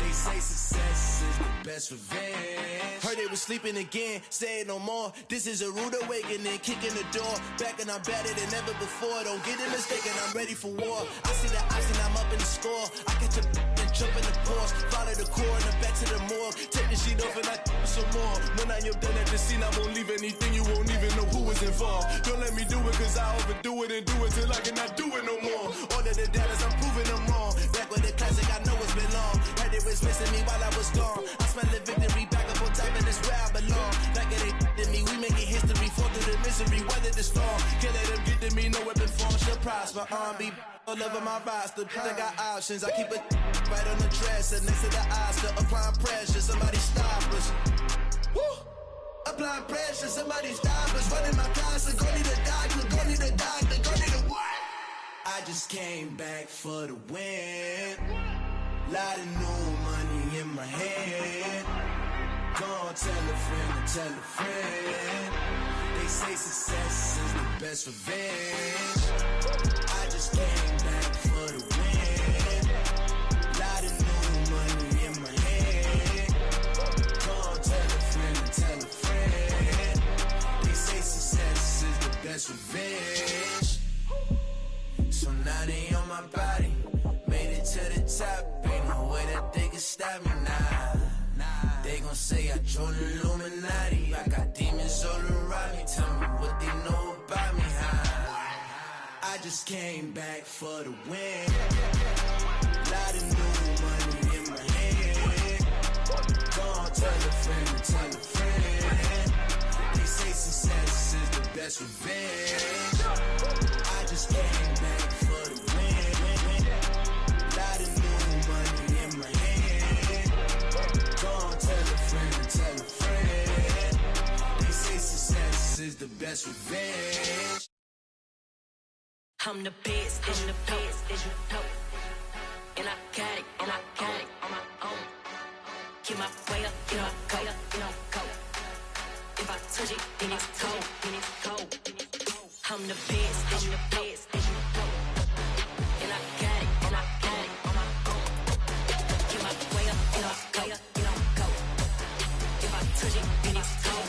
They say success is the best revenge. Heard they was sleeping again, say it no more. This is a rude awakening, kicking the door. Back and I'm better than ever before. Don't get it mistaken, I'm ready for war. I see the ice and I'm up in the score. I catch a and jump in the Porsche. Follow the core and the back to the morgue. Take the sheet off and I some more. When I am done at the scene, I won't leave anything. You won't even know who was involved. Don't let me do it cause I overdo it and do it till I cannot do it no more. All of the data, I'm proving them wrong. Back with the classic, I know it's been long. Heard it was missing me while I was gone. I smell the victory back up on top and it's where I belong. Like it ain't to me, we making history. Fall through the misery, weather the storm. Can't let them get to me, no weapon form shall prosper. Be all over my roster. I got options, I keep it right on the dresser. Next to the Oscar, applying pressure. Somebody stop us. Woo! Applying pressure, somebody stop us. Running my closet, go need a doctor, go need a doctor, go need a what? I just came back for the win. Lot of new money in my hand. Gonna tell a friend. They say success is the best revenge. I just came back for the win. Lot of new money in my hand. Gonna tell a friend. They say success is the best revenge. So now they on my body. Made it to the top. Ain't no way that they can stop me now. They gon' say I joined the Illuminati. I got demons all around me. Tell me what they know about me, huh? I just came back for the win. Lot of new money in my hand. Gonna tell a friend. They say success is the best revenge. I just came back for the win. Lot of new money in my hand. Gonna tell a friend. They say success is the best revenge. I'm the best, and you know. And I got it on my own. Get my way up, get my go. If I touch it, then it's cold. I'm the best, and you know. And I got it on my own. Get my way up, get my go. If I touch it, then it's cold.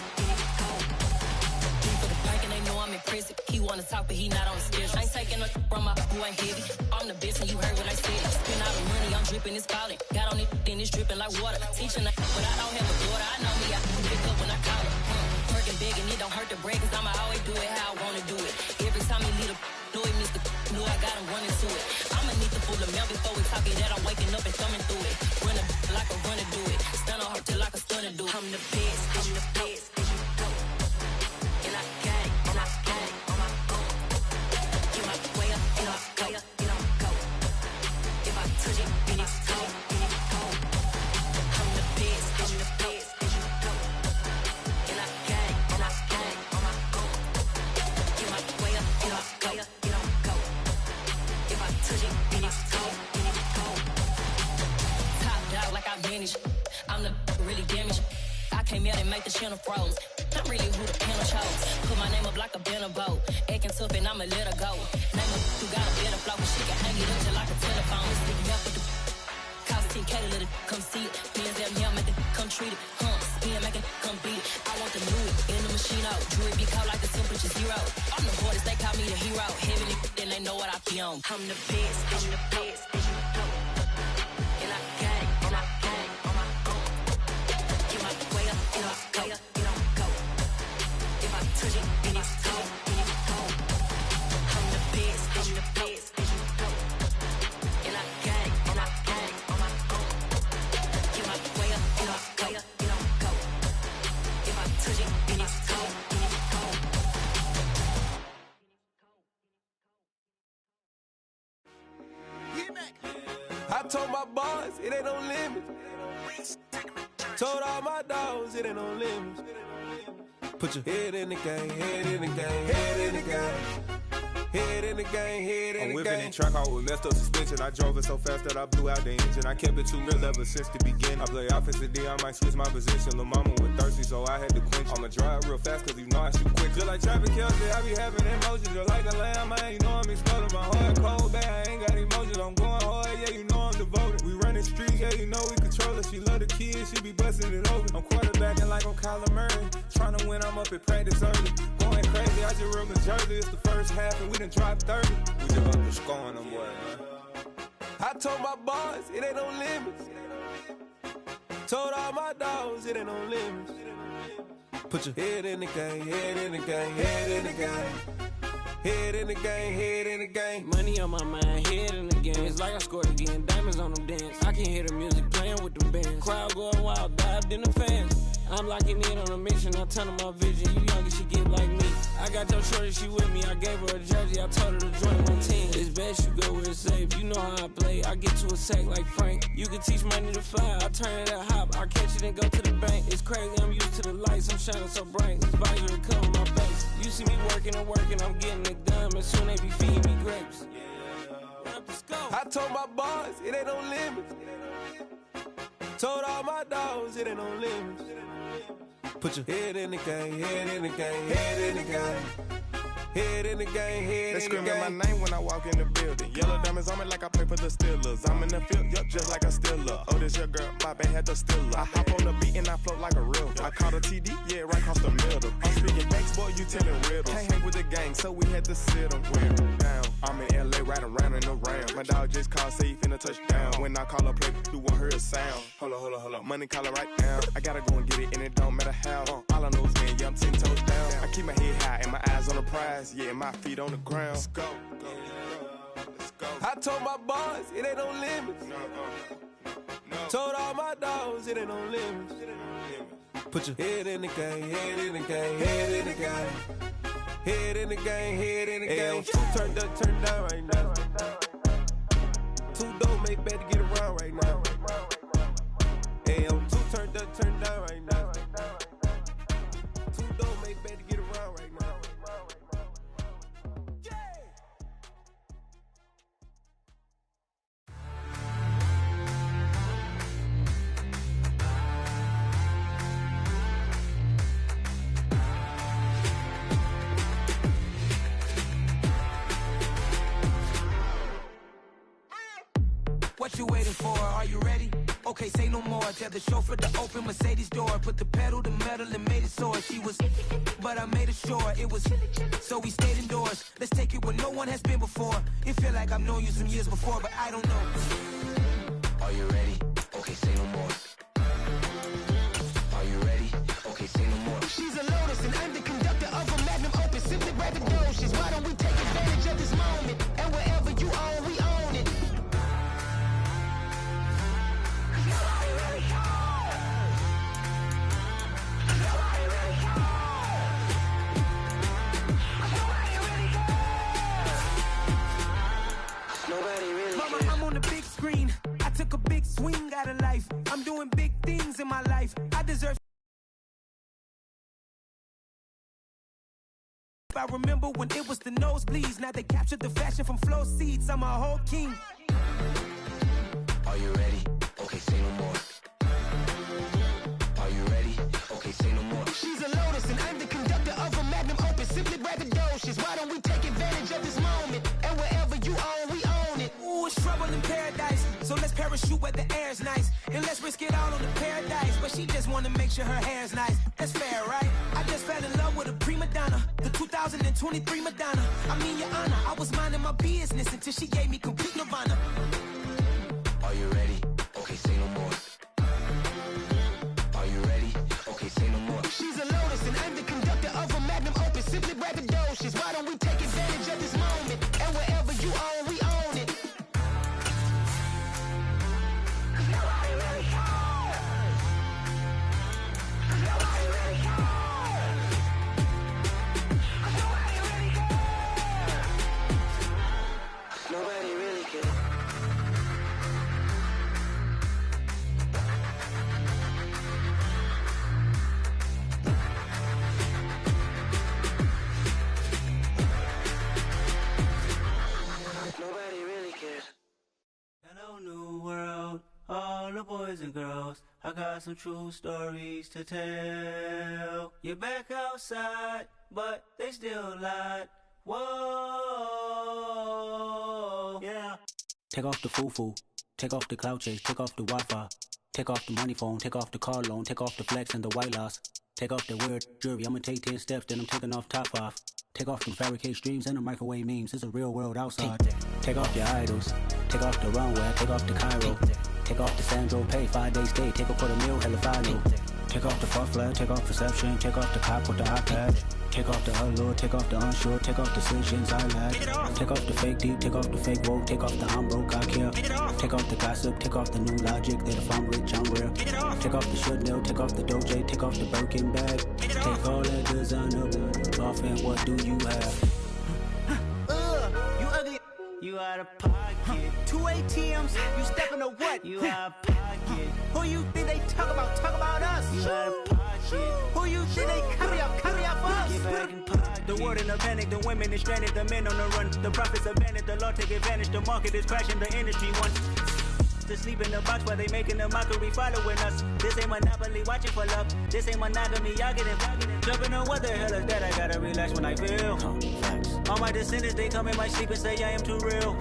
For the bank and they know I'm impressive. He wanna talk, but he not on the schedule. I ain't taking no from my who ain't heavy. I'm the best and you heard what I said. Spend all the money, I'm dripping, it's falling. Got on it, then it's dripping like water. Teaching but I don't have a daughter. I know me, I can pick up when I call her. Working big and it don't hurt to break, cause I'ma always do it how I wanna do it. Every time he lead a know it, Mr. Know I got him running to it. I'ma need to pull the mail before we talk it that I'm waking up and thumbing through it. Run a like a runner do it. Stun on her till like a stunner do it. I'm the best, and I got it on my own. Get my way up, get my go. If I touch it, then it's cold. I'm the best, and I got it on my own. Get my way up, get my go. If I touch it, then it's cold. Top dog like I manage. I'm the really damaged. I came out and make the channel froze. I'm really who the panel chose. Put my name up like a banner boat. Acting tough and I'ma let her go. Name her who got a better flow. She can hang it up just like a telephone. Sticking up with the cost 10K to let it come see it. Millions out here, make it come treat it. Spin, make it come beat it. I want the new it in the machine out. Jewelry be cold like the temperature zero. I'm the hardest, they call me the hero. Heaven it, then they know what I be on. I'm the best, and you know. And I got it on my own. Get my way up, get my go. If I touch it, then it's cold. I'm the best, and you know. And I got it on my own. Get my way up, get my go. If I touch it, then it's cold. I told my boys it ain't no limits. Told all my dogs it ain't no limits. Put your head in the game, head in the game, head in the game. Head in the game, head in the game. I'm whipping in track out with messed up suspension. I drove it so fast that I blew out the engine. I kept it too real ever since the beginning. I play offensive D, I might switch my position. Lil' mama was thirsty, so I had to quench. I'ma drive real fast, cause you know I shoot quick. Just like Travis Kelce, I be having emotions. Just like a lamb, man, you know I'm exploding. My heart cold, bad, I ain't got emotions. I'm going hard, yeah, you know I'm devoted. We running streets, yeah, you know we control it. She love the kids, she be busting it over. I'm quarterbacking like I'm Kyler Murray. Trying to win, I'm up at practice early. Going crazy, I just real the jersey. It's the first half and we done dropped 30. We just up to scoring them, boy, man. I told my boys, it ain't no limits. Told all my dogs, it ain't no limits. Put your head in the game, head in the game, head in the game. Head in the game, head in the game. Money on my mind, head in the game. It's like I scored again, diamonds on them dance. I can hear the music playing with them bands. Crowd going wild, dived in the fans. I'm locking in on a mission, I turn on my vision. You young and she get like me. I got your shorty, she with me. I gave her a jersey, I told her to join my team. It's best you go where it's safe. You know how I play. I get to a sack like Frank. You can teach money to fly. I turn it at hop. I catch it and go to the bank. It's crazy, I'm used to the lights. I'm shining so bright. This visor cover my face. You see me working and working, I'm getting it done. And soon they be feeding me grapes. I told my boys, it ain't no limits. Told all my dogs, it ain't no limits. Put your head in the game, head in the game, head in the game. Head in the game, head in the game. They screaming my name when I walk in the building. Yellow diamonds on me like I play for the Steelers. I'm in the field, yup, just like a Steeler. Oh, this your girl, my bad had the Steeler. I hop on the beat and I float like a river. I caught a TD, yeah, right across the middle. I'm speaking thanks, boy, you telling riddles. Can't hang with the gang, so we had to sit them down. I'm in LA, riding around in the ram. My dog just called, say he finna touchdown. When I call a play, you won't hear a sound. Hold up, money call it right now. I gotta go and get it, and it don't matter how. All I know is man, yeah, I'm 10 toes down. I keep my head high and my eyes on the prize. Yeah, my feet on the ground. Let's go. Let's go. I told my boys, it ain't no limits. Told all my dogs, it ain't no limits. Put your head in the game, head in the game, head in the game. Head in the game, head in the game. Two turned up, turned down right now. Two dope make better get around right now. Hey, I'm two turned up, turned down right now. Two dope make better get around right now. What you waiting for? Are you ready? Okay, say no more. Tell the chauffeur to open Mercedes door. Put the pedal to metal and made it soar. She was, but I made it sure it was. So we stayed indoors. Let's take it where no one has been before. It feel like I've known you some years before, but I don't know. Are you ready? Okay, say no more. Are you ready? Okay, say no more. She's a Lotus and I'm the conductor of a Magnum Opus. Simply braggadocious. Why don't we take advantage of this moment? And wherever you own, we own it. Mama, I'm on the big screen. I took a big swing out of life. I'm doing big things in my life. I deserve. I remember when it was the nosebleeds. Now they captured the fashion from flow seats. I'm a whole king. Are you ready? Okay, say no more. Are you ready? Okay, say no more. She's a Lotus and I'm the conductor of a Magnum Opus. Simply braggadocious. Why don't we take advantage of this moment? And wherever you own, we own it. Ooh, it's trouble in paradise. So let's parachute where the air's nice. And let's risk it all on the paradise. But she just wanna make sure her hair's nice. That's fair, right? I just fell in love with a prima donna. The 2023 Madonna. I mean, your honor, I was minding my business until she gave me complete nirvana. Are you ready? Okay, say no more. Are you ready? Okay, say no more. She's a Lotus and I'm the conductor of a Magnum Opus. Simply braggadocious. Why don't we take advantage of this moment? And wherever you own, we own it. Nobody really cares. Nobody really cares. Nobody really cares. Nobody really cares. the boys and girls, I got some true stories to tell. You're back outside, but they still lied. Whoa, yeah. Take off the foo-foo, take off the cloud chase, take off the Wi-Fi, take off the money phone, take off the car loan, take off the flex and the white loss. Take off the weird jewelry, I'ma take 10 steps, then I'm taking off top 5. Take off them fabricated streams and the microwave memes, it's a real world outside. Take off your idols, take off the runway, take off the Cairo. Take off the Sandro pay, 5 days stay, take a $250,000, hella final. Take off the far flag, take off perception, take off the cop with the iPad. Take off the allure, take off the unsure, take off decisions I lack. Take off the fake deep, take off the fake woke, take off the I'm broke, I care. Take off the gossip, take off the new logic that if I'm rich, I'm rare. Take off the should know, take off the Doja, take off the Birkin bag. Take all that designer off and what do you have? You ugly. You out of pocket. 2 ATMs, you stepping to what? You out of pocket. Who you think they talk about? Talk about us. You out of pocket. Who you think they carry up us? Get back in pocket. The world in a panic, the women is stranded, the men on the run. The profits abandoned, the law take advantage. The market is crashing, the industry wants to sleep in the box while they making a mockery following us. This ain't Monopoly, watching for love. This ain't monogamy, y'all getting jumping on what the hell is that? I gotta relax when I feel. All my descendants, they come in my sleep and say I am too real.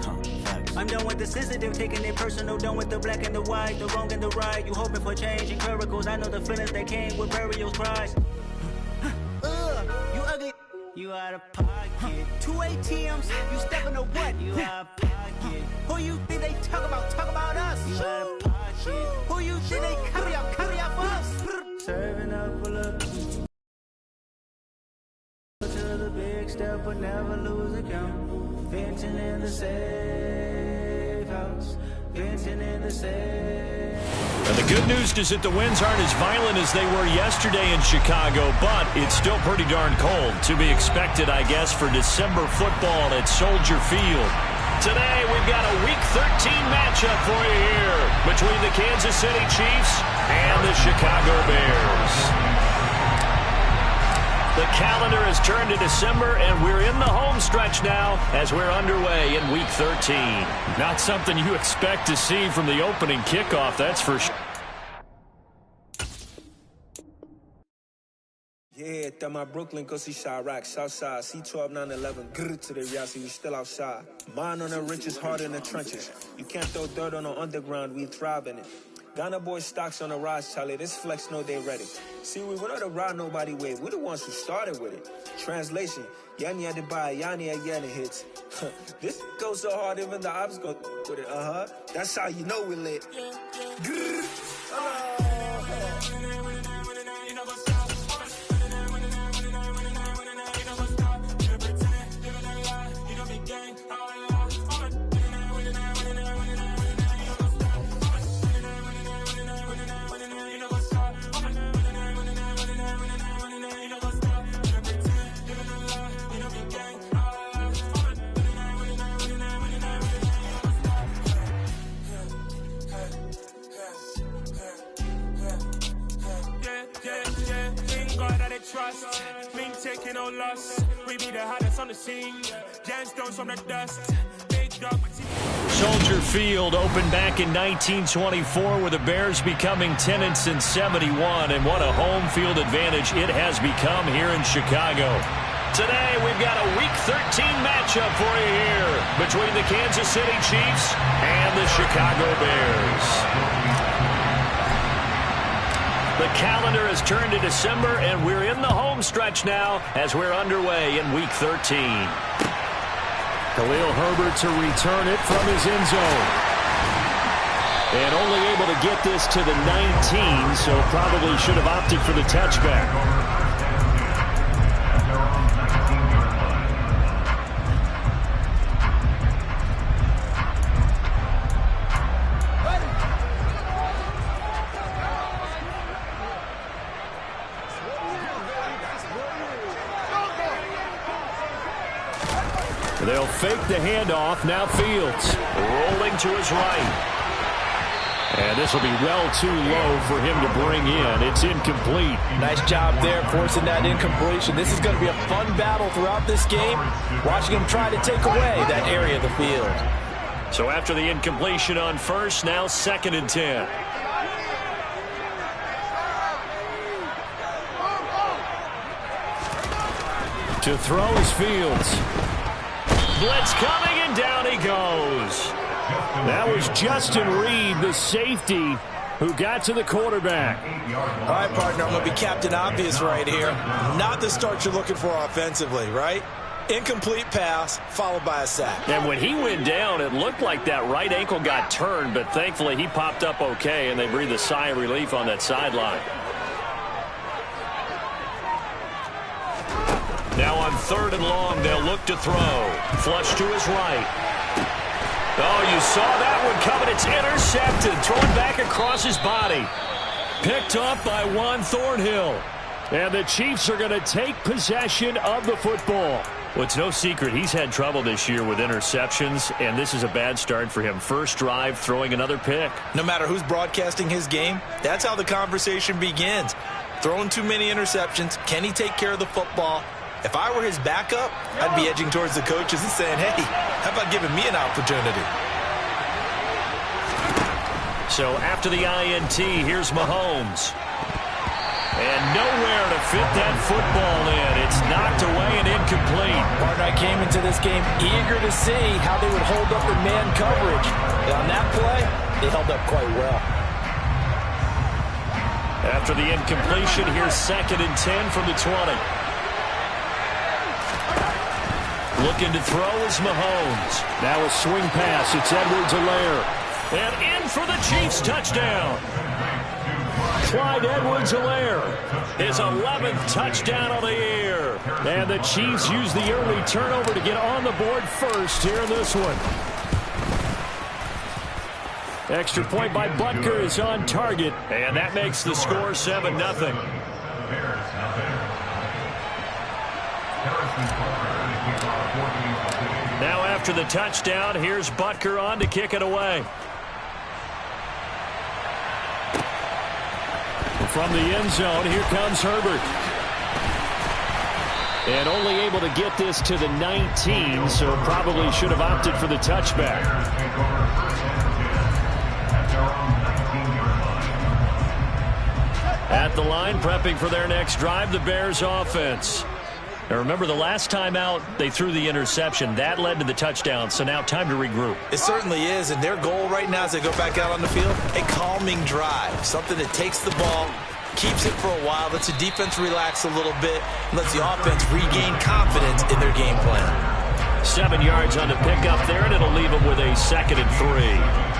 I'm done with the sensitive, taking it personal. Done with the black and the white, the wrong and the right. You hoping for change and miracles. I know the feelings that came with burials, cries. You ugly. You out of pocket. 2 ATMs, you stepping to what? You out of pocket. Who you think they talk about? Talk about us. You out of pocket. Who you think they carry up us? Serving up a look to the big step, but never lose account. Venting in the safe house. Venting in the safe. And the good news is that the winds aren't as violent as they were yesterday in Chicago, but it's still pretty darn cold. To be expected, I guess, for December football at Soldier Field. Today, we've got a Week 13 matchup for you here between the Kansas City Chiefs and the Chicago Bears. The calendar has turned to December, and we're in the home stretch now as we're underway in Week 13. Not something you expect to see from the opening kickoff, that's for sure. Yeah, that my Brooklyn, go see Chirac, Southside, C12, 911, grrr to the reality, we still outside. Mine on the riches, hard in the trenches. You can't throw dirt on the underground, we thrive in it. Ghana boys stocks on the rise, Charlie. This flex know they ready. See, we went on the ride nobody wave. We're the ones who started with it. Translation: Yanni had to buy, Yanni again hits. This goes so hard, even the ops go with it. That's how you know we lit. Trust, me taking no loss. We be the hottest on the scene. Gemstones from the dust. Big dog. Soldier Field opened back in 1924 with the Bears becoming tenants in 71, and what a home field advantage it has become here in Chicago. Today we've got a Week 13 matchup for you here between the Kansas City Chiefs and the Chicago Bears. The calendar has turned to December, and we're in the home stretch now as we're underway in Week 13. Khalil Herbert to return it from his end zone. And only able to get this to the 19, so probably should have opted for the touchback. They'll fake the handoff. Now Fields rolling to his right. And this will be well too low for him to bring in. It's incomplete. Nice job there forcing that incompletion. This is going to be a fun battle throughout this game. Watching him try to take away that area of the field. So after the incompletion on first, now 2nd and 10. To throw is Fields. Blitz coming, and down he goes. That was Justin Reed, the safety, who got to the quarterback. All right, partner, I'm going to be Captain Obvious right here. Not the start you're looking for offensively, right? Incomplete pass, followed by a sack. And when he went down, it looked like that right ankle got turned, but thankfully he popped up okay, and they breathed a sigh of relief on that sideline. Now on 3rd and long, they'll look to throw. Flush to his right. Oh, you saw that one coming. It's intercepted. Thrown back across his body. Picked up by Juan Thornhill. And the Chiefs are going to take possession of the football. Well, it's no secret he's had trouble this year with interceptions, and this is a bad start for him. First drive, throwing another pick. No matter who's broadcasting his game, that's how the conversation begins. Throwing too many interceptions. Can he take care of the football? If I were his backup, I'd be edging towards the coaches and saying, hey, how about giving me an opportunity? So after the INT, here's Mahomes. And nowhere to fit that football in. It's knocked away and incomplete. Partner, I came into this game eager to see how they would hold up in man coverage. And on that play, they held up quite well. After the incompletion, here's 2nd and 10 from the 20. Looking to throw is Mahomes. Now a swing pass. It's Edwards-Helaire. And in for the Chiefs touchdown. Clyde Edwards-Helaire. His 11th touchdown of the year. And the Chiefs use the early turnover to get on the board first here in this one. Extra point by Butker is on target. And that makes the score 7-0. Now after the touchdown, here's Butker on to kick it away. From the end zone, here comes Herbert. And only able to get this to the 19, so probably should have opted for the touchback. At the line, prepping for their next drive, the Bears offense. Now remember, the last time out, they threw the interception. That led to the touchdown, so now time to regroup. It certainly is, and their goal right now as they go back out on the field, a calming drive. Something that takes the ball, keeps it for a while, lets the defense relax a little bit, and lets the offense regain confidence in their game plan. 7 yards on the pickup there, and it'll leave them with a 2nd and 3.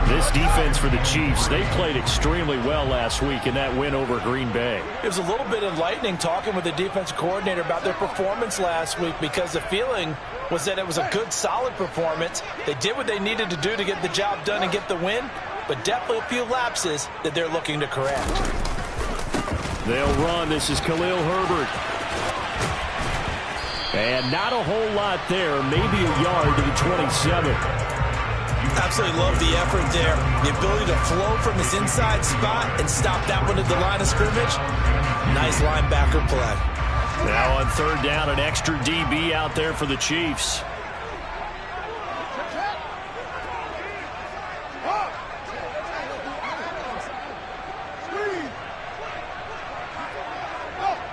This defense for the Chiefs, they played extremely well last week in that win over Green Bay. It was a little bit enlightening talking with the defensive coordinator about their performance last week, because the feeling was that it was a good, solid performance. They did what they needed to do to get the job done and get the win, but definitely a few lapses that they're looking to correct. They'll run. This is Khalil Herbert. And not a whole lot there, maybe a yard to the 27. Absolutely love the effort there. The ability to flow from his inside spot and stop that one at the line of scrimmage. Nice linebacker play. Now on 3rd down, an extra DB out there for the Chiefs.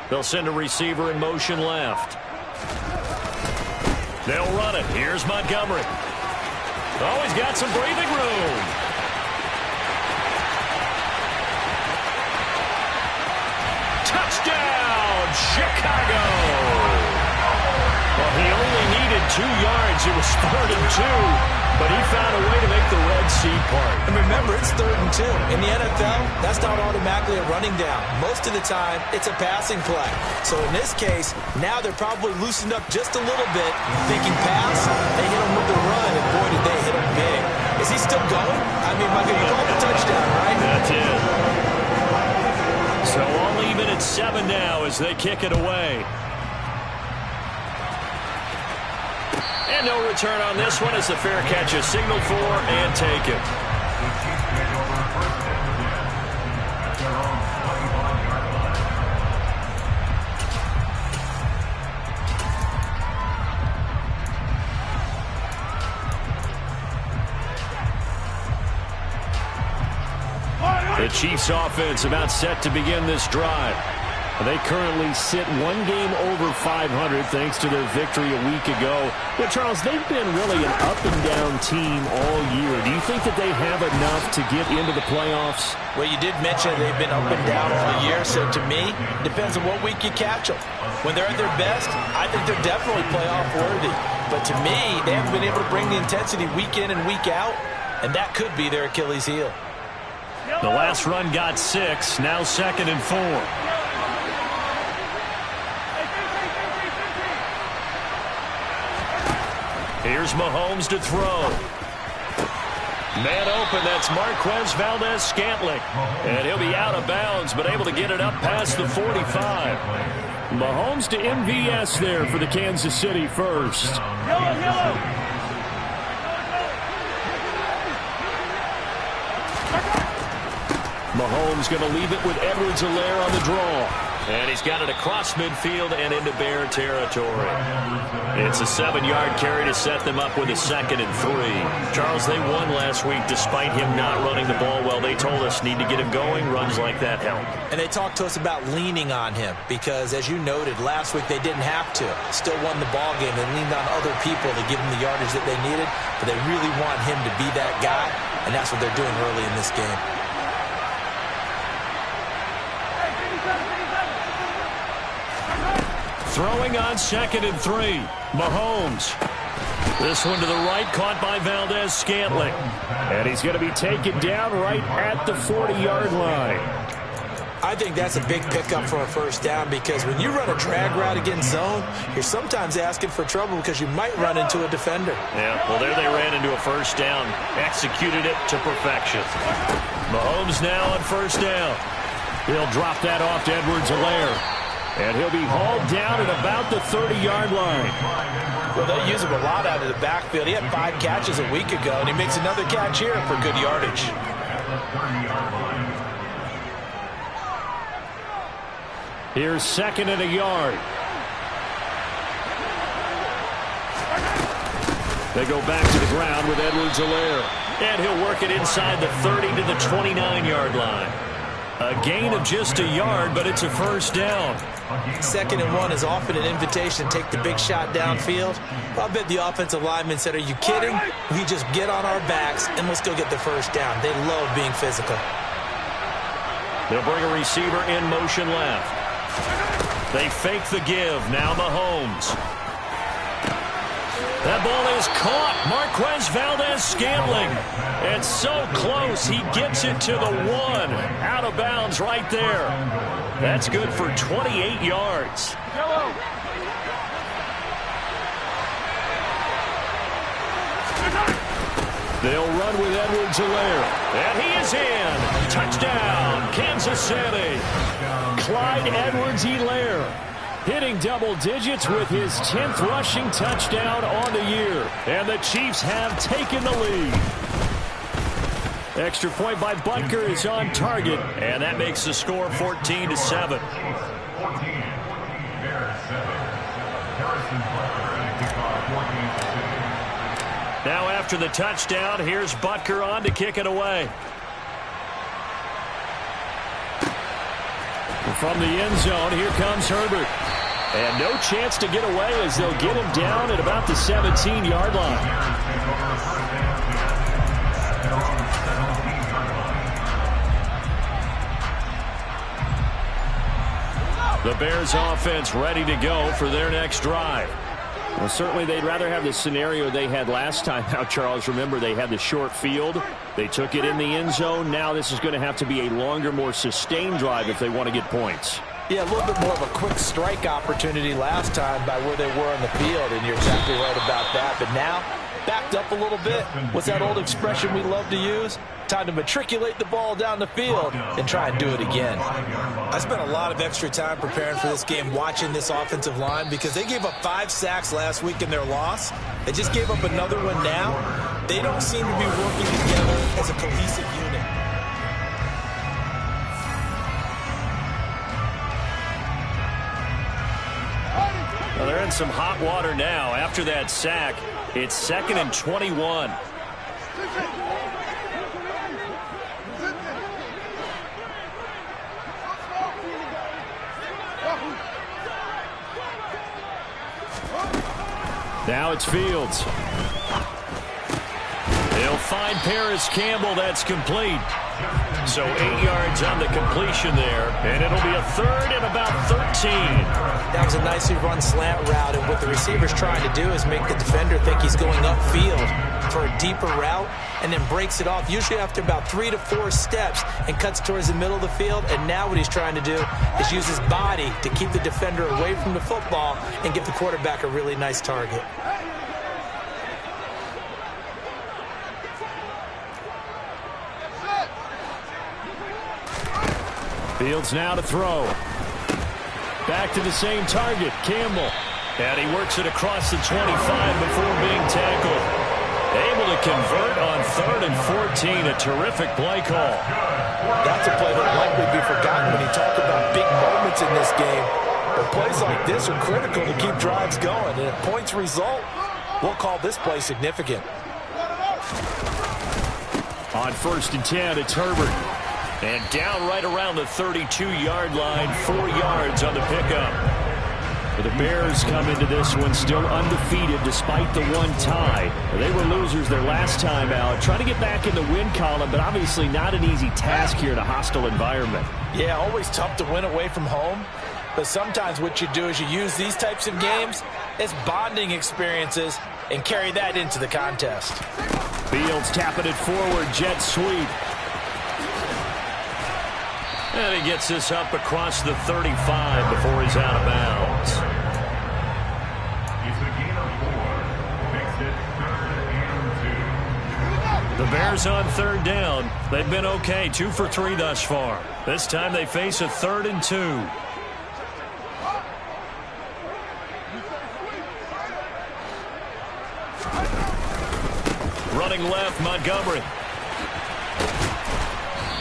They'll send a receiver in motion left. They'll run it. Here's Montgomery. Oh, he's got some breathing room. Touchdown, Chicago. Well, he only needed 2 yards. It was 3rd and 2, but he found a way to make the Red Sea part. And remember, it's 3rd and 2. In the NFL, that's not automatically a running down. Most of the time, it's a passing play. So in this case, now they're probably loosened up just a little bit, thinking pass. They hit him with the run, and boy, did they hit him big. Is he still going? I mean, Michael, you called the touchdown, right? That's it. So all even at 7 now as they kick it away. And no return on this one as the fair catch is signaled for and taken. The Chiefs offense about set to begin this drive. They currently sit one game over 500 thanks to their victory a week ago. But, Charles, they've been really an up-and-down team all year. Do you think that they have enough to get into the playoffs? Well, you did mention they've been up and down all year, so to me, it depends on what week you catch them. When they're at their best, I think they're definitely playoff worthy. But to me, they haven't been able to bring the intensity week in and week out, and that could be their Achilles heel. The last run got 6, now 2nd and 4. Here's Mahomes to throw. Man open, that's Marquez Valdes-Scantling. And he'll be out of bounds, but able to get it up past the 45. Mahomes to MVS there for the Kansas City first. Mahomes going to leave it with Edwards-Helaire on the draw. And he's got it across midfield and into Bear territory. It's a 7-yard carry to set them up with a 2nd and 3. Charles, they won last week despite him not running the ball well. They told us need to get him going. Runs like that help. And they talked to us about leaning on him because, as you noted, last week they didn't have to. Still won the ball game. They leaned on other people to give them the yardage that they needed. But they really want him to be that guy, and that's what they're doing early in this game. Throwing on 2nd and 3. Mahomes. This one to the right, caught by Valdes-Scantling. And he's going to be taken down right at the 40-yard line. I think that's a big pickup for a first down because when you run a drag route against zone, you're sometimes asking for trouble because you might run into a defender. Yeah, well, there they ran into a first down. Executed it to perfection. Mahomes now on first down. He'll drop that off to Edwards-Helaire. And he'll be hauled down at about the 30-yard line. Well, they use him a lot out of the backfield. He had 5 catches a week ago, and he makes another catch here for good yardage. Here's 2nd and a yard. They go back to the ground with Edwards-Helaire. And he'll work it inside the 30 to the 29-yard line. A gain of just a yard, but it's a first down. 2nd and 1 is often an invitation to take the big shot downfield. I bet the offensive lineman said, are you kidding? We just get on our backs and let's go get the first down. They love being physical. They'll bring a receiver in motion left. They fake the give. Now Mahomes. That ball is caught. Marquez Valdes-Scantling. It's so close. He gets it to the 1. Out of bounds right there. That's good for 28 yards. They'll run with Edwards-Helaire. And he is in. Touchdown, Kansas City. Clyde Edwards-Helaire hitting double digits with his 10th rushing touchdown on the year. And the Chiefs have taken the lead. Extra point by Butker is on target. And that makes the score 14-7. Now after the touchdown, here's Butker on to kick it away. From the end zone, here comes Herbert. And no chance to get away as they'll get him down at about the 17-yard line. The Bears offense ready to go for their next drive. Well, certainly they'd rather have the scenario they had last time out, Charles. Remember, they had the short field. They took it in the end zone. Now this is going to have to be a longer, more sustained drive if they want to get points. Yeah, a little bit more of a quick strike opportunity last time by where they were on the field, and you're exactly right about that. But now, backed up a little bit. What's that old expression we love to use? Time to matriculate the ball down the field and try and do it again. I spent a lot of extra time preparing for this game watching this offensive line because they gave up 5 sacks last week in their loss. They just gave up another one now. They don't seem to be working together as a cohesive unit. Well, they're in some hot water now. After that sack, it's 2nd and 21. Now it's Fields. He'll find Paris Campbell. That's complete. So 8 yards on the completion there, and it'll be a third and about 13. That was a nicely run slant route, and what the receiver's trying to do is make the defender think he's going upfield for a deeper route, and then breaks it off, usually after about 3 to 4 steps, and cuts towards the middle of the field. And now what he's trying to do is use his body to keep the defender away from the football and give the quarterback a really nice target. Fields now to throw. Back to the same target, Campbell. And he works it across the 25 before being tackled. Able to convert on 3rd and 14. A terrific play call. That's a play that will likely be forgotten when you talk about big moments in this game. But plays like this are critical to keep drives going. And if points result, we'll call this play significant. On 1st and 10, it's Herbert. And down right around the 32-yard line, 4 yards on the pickup. The Bears come into this one still undefeated despite the one tie. They were losers their last time out. Trying to get back in the win column, but obviously not an easy task here in a hostile environment. Yeah, always tough to win away from home. But sometimes what you do is you use these types of games as bonding experiences and carry that into the contest. Fields tapping it forward, jet sweep. And he gets this up across the 35 before he's out of bounds. The Bears on 3rd down. They've been okay, 2 for 3 thus far. This time they face a 3rd and 2. Running left, Montgomery.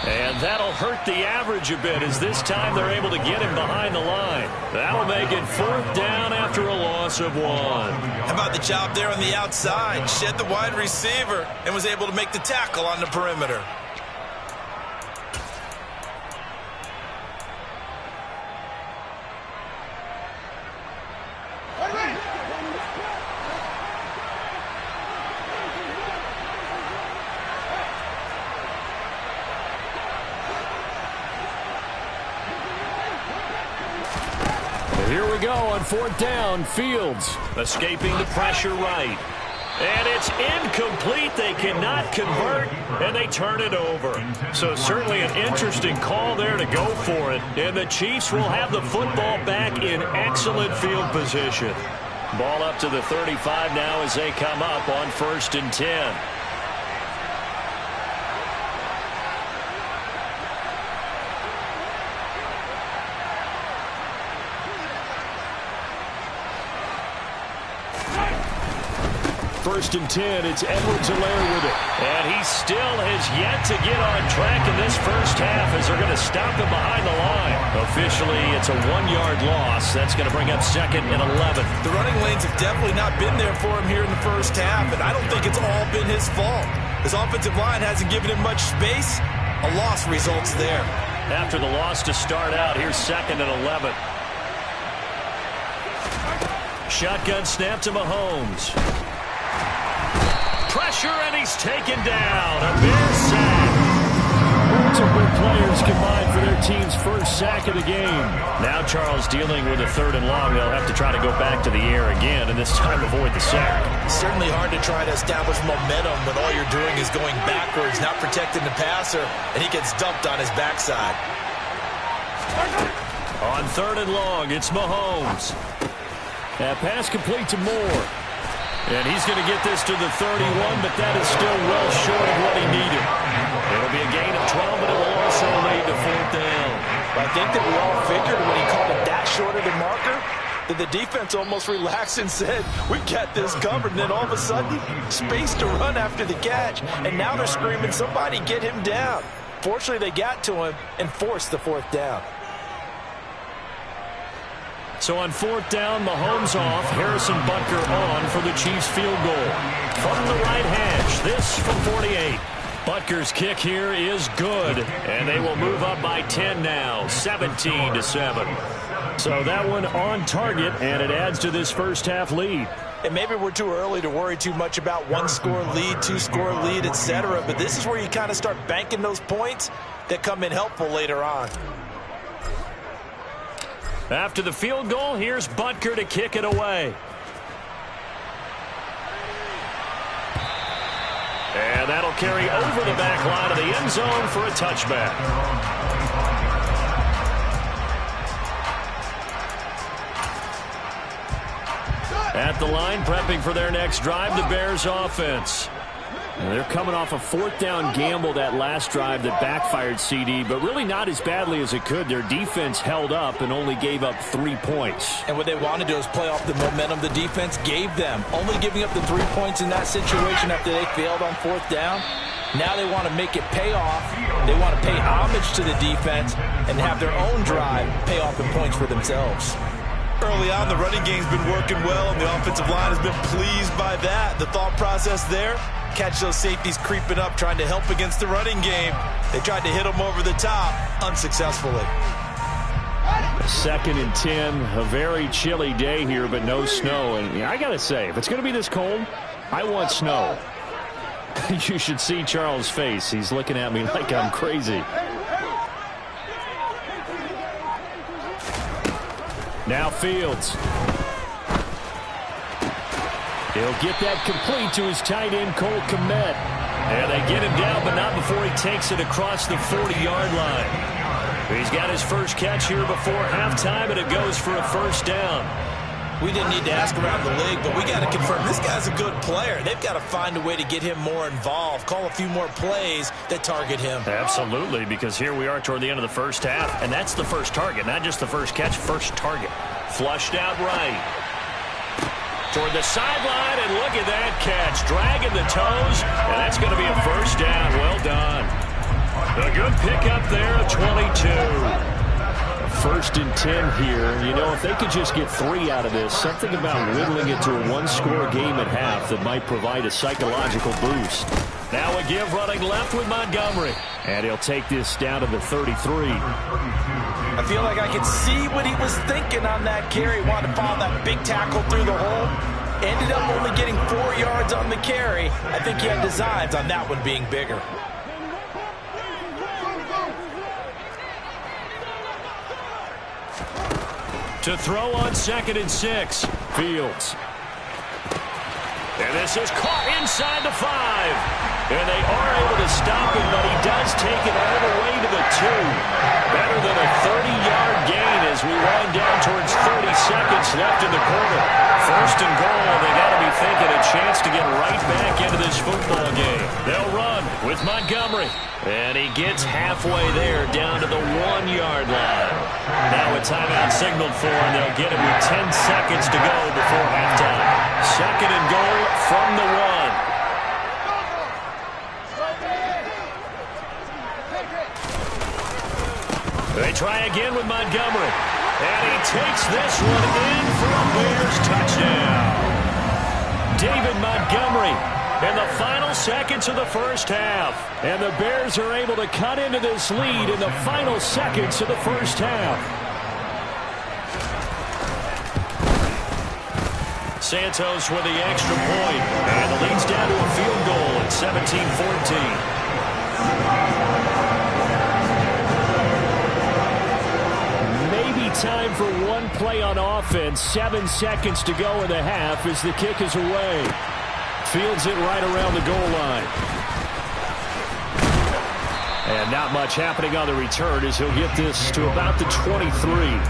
And that'll hurt the average a bit as this time they're able to get him behind the line. That'll make it 4th down after a loss of 1. How about the job there on the outside? Shed the wide receiver and was able to make the tackle on the perimeter. Here we go on 4th down. Fields escaping the pressure right. And it's incomplete. They cannot convert, and they turn it over. So certainly an interesting call there to go for it. And the Chiefs will have the football back in excellent field position. Ball up to the 35 now as they come up on 1st and 10. First and 10, it's Edwards-Helaire with it. And he still has yet to get on track in this first half as they're going to stop him behind the line. Officially, it's a 1-yard loss. That's going to bring up 2nd and 11. The running lanes have definitely not been there for him here in the first half, and I don't think it's all been his fault. His offensive line hasn't given him much space. A loss results there. After the loss to start out, here's 2nd and 11. Shotgun snap to Mahomes. Pressure, and he's taken down. A Bears sack. Two good players combined for their team's first sack of the game. Now Charles dealing with a 3rd and long. They'll have to try to go back to the air again, and this time avoid the sack. It's certainly hard to try to establish momentum when all you're doing is going backwards, not protecting the passer, and he gets dumped on his backside. On 3rd and long, it's Mahomes. That pass complete to Moore. And he's going to get this to the 31, but that is still well short of what he needed. It'll be a gain of 12, but it will also lead to 4th down. I think that we all figured when he called it that short of the marker, that the defense almost relaxed and said, we got this covered. And then all of a sudden, space to run after the catch. And now they're screaming, somebody get him down. Fortunately, they got to him and forced the 4th down. So on 4th down, Mahomes off, Harrison Butker on for the Chiefs field goal. From the right hash, this from 48. Butker's kick here is good, and they will move up by 10 now, 17-7. So that one on target, and it adds to this first half lead. And maybe we're too early to worry too much about one-score lead, two-score lead, etc. But this is where you kind of start banking those points that come in helpful later on. After the field goal, here's Butker to kick it away. And that'll carry over the back line of the end zone for a touchback. At the line, prepping for their next drive, the Bears offense. And they're coming off a fourth down gamble that last drive that backfired, CD, but really not as badly as it could. Their defense held up and only gave up 3 points. And what they wanted to do is play off the momentum the defense gave them. Only giving up the 3 points in that situation after they failed on fourth down. Now they want to make it pay off. They want to pay homage to the defense and have their own drive pay off in points for themselves. Early on, the running game's been working well, and the offensive line has been pleased by that. The thought process there, catch those safeties creeping up, trying to help against the running game. They tried to hit them over the top, unsuccessfully. 2nd and 10, a very chilly day here, but no snow. And I got to say, if it's going to be this cold, I want snow. You should see Charles' face. He's looking at me like I'm crazy. Now Fields. He'll get that complete to his tight end, Cole Kmet. And they get him down, but not before he takes it across the 40-yard line. He's got his first catch here before halftime, and it goes for a first down. We didn't need to ask around the league, but we got to confirm this guy's a good player. They've got to find a way to get him more involved, call a few more plays that target him. Absolutely, because here we are toward the end of the first half, and that's the first target, not just the first catch, first target. Flushed out right. Toward the sideline, and look at that catch. Dragging the toes, and that's going to be a first down. Well done. A good pickup there, 22. 1st and 10 here. You know, if they could just get 3 out of this, something about whittling it to a one-score game at half that might provide a psychological boost. Now a give running left with Montgomery. And he'll take this down to the 33. I feel like I could see what he was thinking on that carry. Wanted to follow that big tackle through the hole. Ended up only getting 4 yards on the carry. I think he had designs on that one being bigger. To throw on 2nd and 6. Fields. And this is caught inside the 5. And they are able to stop him, but he does take it all the way to the 2. Better than a 30-yard gain as we wind down towards 30 seconds left in the quarter. 1st and goal, they got to be thinking a chance to get right back into this football game. They'll run with Montgomery. And he gets halfway there, down to the 1-yard line. Now a timeout signaled for, and they'll get him with 10 seconds to go before halftime. 2nd and goal from the 1. They try again with Montgomery. And he takes this one in for a Bears touchdown. David Montgomery in the final seconds of the first half. And the Bears are able to cut into this lead in the final seconds of the first half. Santos with the extra point. And the lead's down to a field goal at 17-14. Time for one play on offense. 7 seconds to go in the half as the kick is away. Fields it right around the goal line. And not much happening on the return as he'll get this to about the 23.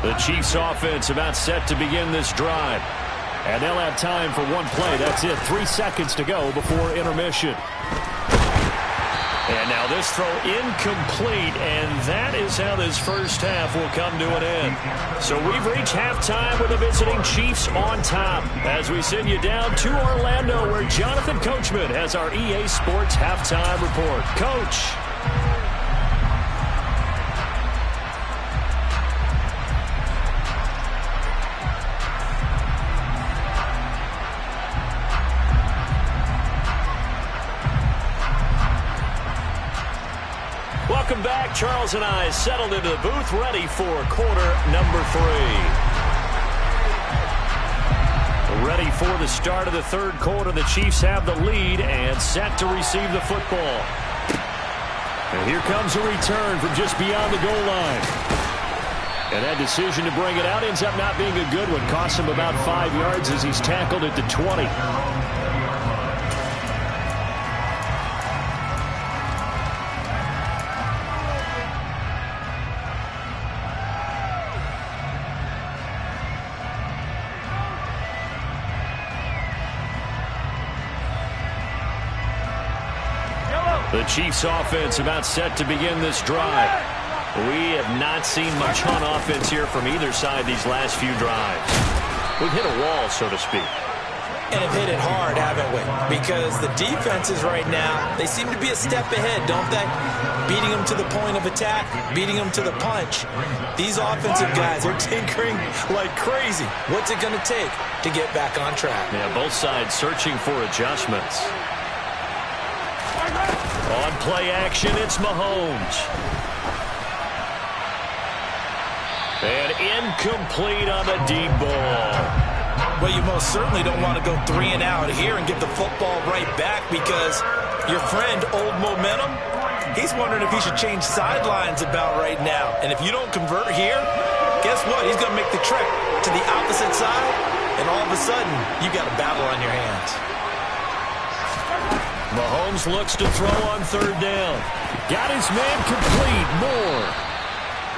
The Chiefs offense about set to begin this drive. And they'll have time for one play. That's it. 3 seconds to go before intermission. And now this throw incomplete, and that is how this first half will come to an end. So we've reached halftime with the visiting Chiefs on top as we send you down to Orlando where Jonathan Coachman has our EA Sports halftime report. Coach. Welcome back. Charles and I settled into the booth, ready for quarter number 3. Ready for the start of the third quarter. The Chiefs have the lead and set to receive the football. And here comes a return from just beyond the goal line. And that decision to bring it out ends up not being a good one. Costs him about 5 yards as he's tackled at the 20. The Chiefs offense about set to begin this drive. We have not seen much on offense here from either side these last few drives. We've hit a wall, so to speak. And have hit it hard, haven't we? Because the defenses right now, they seem to be a step ahead, don't they? Beating them to the point of attack, beating them to the punch. These offensive guys are tinkering like crazy. What's it going to take to get back on track? Yeah, both sides searching for adjustments. On play action, it's Mahomes. And incomplete on the deep ball. Well, you most certainly don't want to go 3 and out here and get the football right back because your friend, Old Momentum, he's wondering if he should change sidelines about right now. And if you don't convert here, guess what? He's going to make the trek to the opposite side, and all of a sudden, you got a battle on your hands. Mahomes looks to throw on third down. Got his man complete. Moore.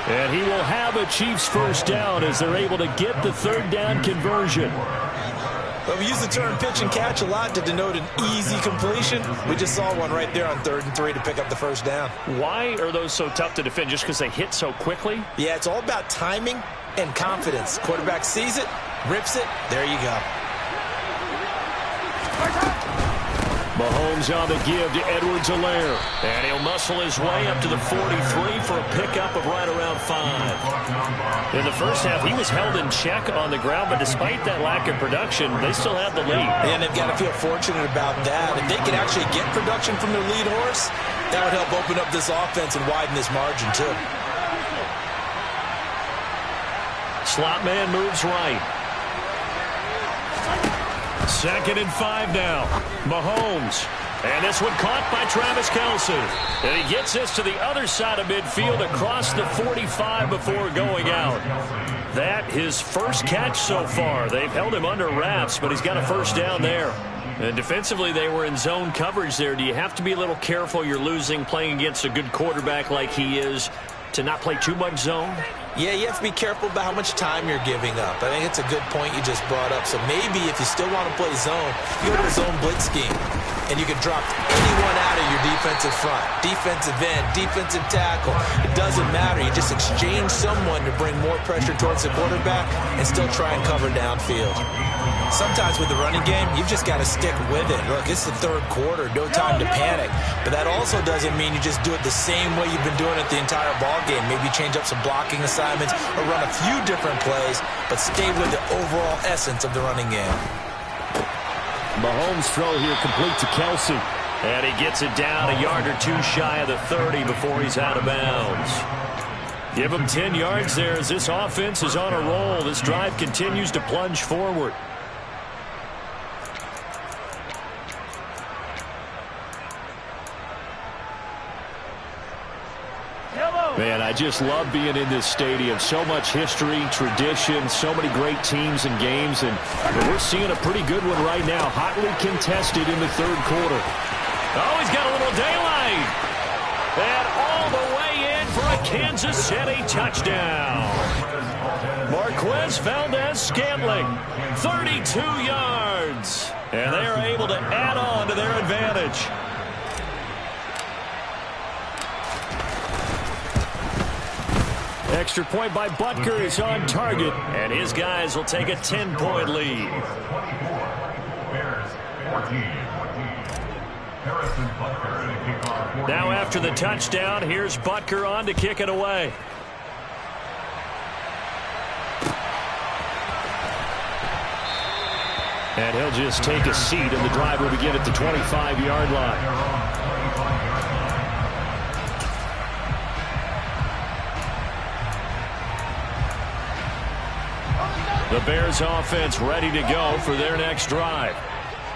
And he will have a Chiefs first down as they're able to get the third down conversion. Well, we use the term pitch and catch a lot to denote an easy completion. We just saw one right there on 3rd and 3 to pick up the first down. Why are those so tough to defend? Just because they hit so quickly? Yeah, it's all about timing and confidence. Quarterback sees it, rips it, there you go. Mahomes on the give to Edwards-Helaire. And he'll muscle his way up to the 43 for a pickup of right around 5. In the first half, he was held in check on the ground, but despite that lack of production, they still have the lead. And they've got to feel fortunate about that. If they can actually get production from their lead horse, that would help open up this offense and widen this margin, too. Slot man moves right. 2nd and 5 now. Mahomes. And this one caught by Travis Kelce. And he gets this to the other side of midfield across the 45 before going out. That his first catch so far. They've held him under wraps, but he's got a first down there. And defensively, they were in zone coverage there. Do you have to be a little careful? You're losing playing against a good quarterback like he is to not play too much zone? Yeah, you have to be careful about how much time you're giving up. I think it's a good point you just brought up. So maybe if you still want to play zone, you go to a zone blitz scheme. And you can drop anyone out of your defensive front. Defensive end, defensive tackle. It doesn't matter. You just exchange someone to bring more pressure towards the quarterback and still try and cover downfield. Sometimes with the running game, you've just got to stick with it. Look, it's the 3rd quarter. No time to panic. But that also doesn't mean you just do it the same way you've been doing it the entire ball game. Maybe change up some blocking assignments or run a few different plays, but stay with the overall essence of the running game. Mahomes' throw here complete to Kelce. And he gets it down a yard or 2 shy of the 30 before he's out of bounds. Give him 10 yards there as this offense is on a roll. This drive continues to plunge forward. Man, I just love being in this stadium. So much history, tradition, so many great teams and games, and we're seeing a pretty good one right now. Hotly contested in the 3rd quarter. Oh, he's got a little daylight. And all the way in for a Kansas City touchdown. Marquez Valdez-Scantling, 32 yards. And they are able to add on to their advantage. Extra point by Butker is on target, and his guys will take a 10-point lead. Now after the touchdown, here's Butker on to kick it away. And he'll just take a seat, and the drive will begin at the 25-yard line. The Bears offense ready to go for their next drive.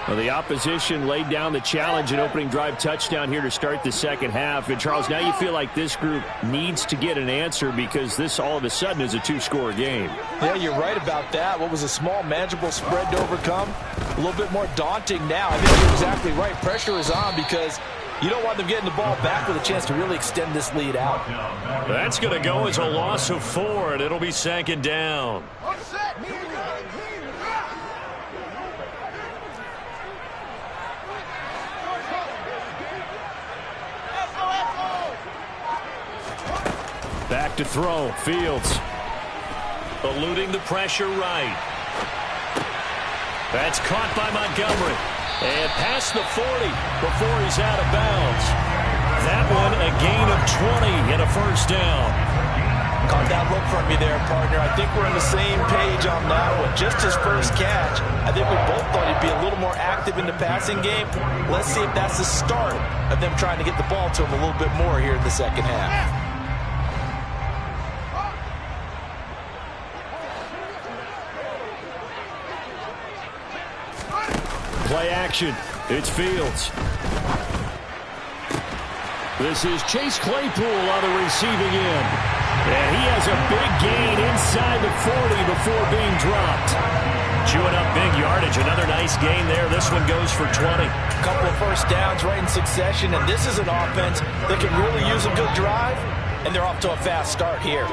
Well, the opposition laid down the challenge and opening drive touchdown here to start the second half. And, Charles, now you feel like this group needs to get an answer because this all of a sudden is a two-score game. Yeah, you're right about that. What was a small, manageable spread to overcome? A little bit more daunting now. I think you're exactly right. Pressure is on because you don't want them getting the ball back with a chance to really extend this lead out. That's going to go as a loss of 4, and it'll be second down. Back to throw. Fields eluding the pressure right. That's caught by Montgomery. And past the 40 before he's out of bounds. That one a gain of 20 and a first down. Caught that look from you there, partner. I think we're on the same page on that one. Just his first catch. I think we both thought he'd be a little more active in the passing game. Let's see if that's the start of them trying to get the ball to him a little bit more here in the second half. Play action. It's Fields. This is Chase Claypool on the receiving end. And he has a big gain inside the 40 before being dropped. Chewing up big yardage. Another nice gain there. This one goes for 20. A couple of first downs right in succession, and this is an offense that can really use a good drive, and they're off to a fast start here.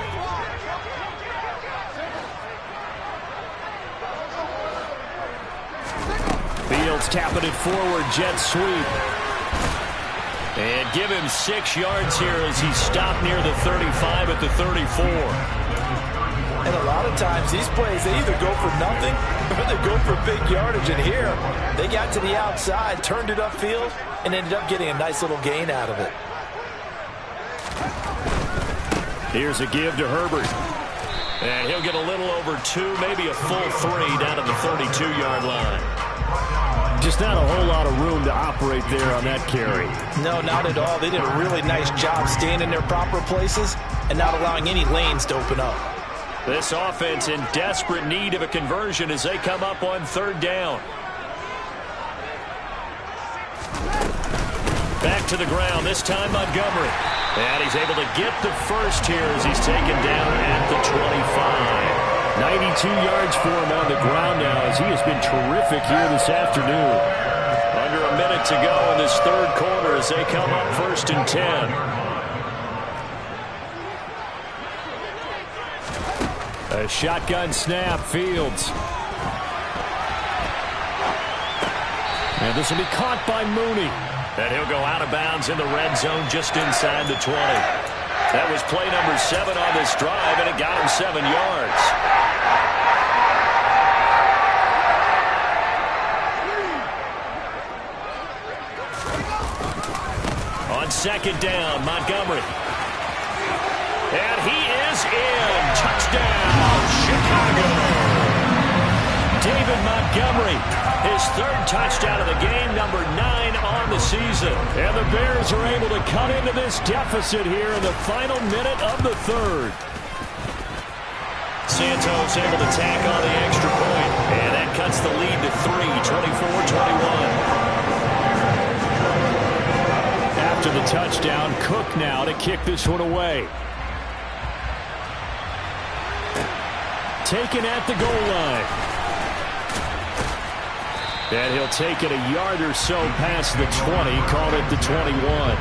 Fields tapping it forward, jet sweep. And give him 6 yards here as he stopped near the 35 at the 34. And a lot of times these plays, they either go for nothing or they go for big yardage. And here, they got to the outside, turned it upfield, and ended up getting a nice little gain out of it. Here's a give to Herbert. And he'll get a little over 2, maybe a full 3 down to the 32-yard line. Just not a whole lot of room to operate there on that carry. No, not at all. They did a really nice job staying in their proper places and not allowing any lanes to open up. This offense in desperate need of a conversion as they come up on third down. Back to the ground, this time Montgomery. And he's able to get the first here as he's taken down at the 25. 92 yards for him on the ground now as he has been terrific here this afternoon. Under a minute to go in this third quarter as they come up 1st and 10. A shotgun snap, Fields. And this will be caught by Mooney. And he'll go out of bounds in the red zone just inside the 20. That was play number 7 on this drive, and it got him 7 yards. On second down, Montgomery. And he is in. Touchdown, Chicago. David Montgomery, his 3rd touchdown of the game, number 9 on the season. And the Bears are able to cut into this deficit here in the final minute of the 3rd. Santos able to tack on the extra point. And that cuts the lead to 3, 24-21. After the touchdown, Cook now to kick this one away. Taken at the goal line. And he'll take it a yard or so past the 20, called it the 21.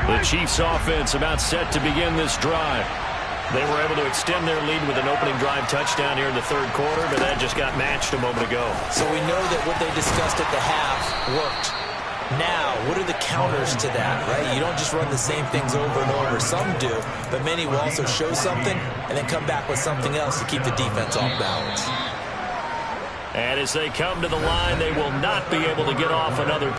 The Chiefs offense about set to begin this drive. They were able to extend their lead with an opening drive touchdown here in the 3rd quarter, but that just got matched a moment ago. So we know that what they discussed at the half worked. Now, what are the counters to that, right? You don't just run the same things over and over. Some do, but many will also show something and then come back with something else to keep the defense off balance. And as they come to the line, they will not be able to get off another.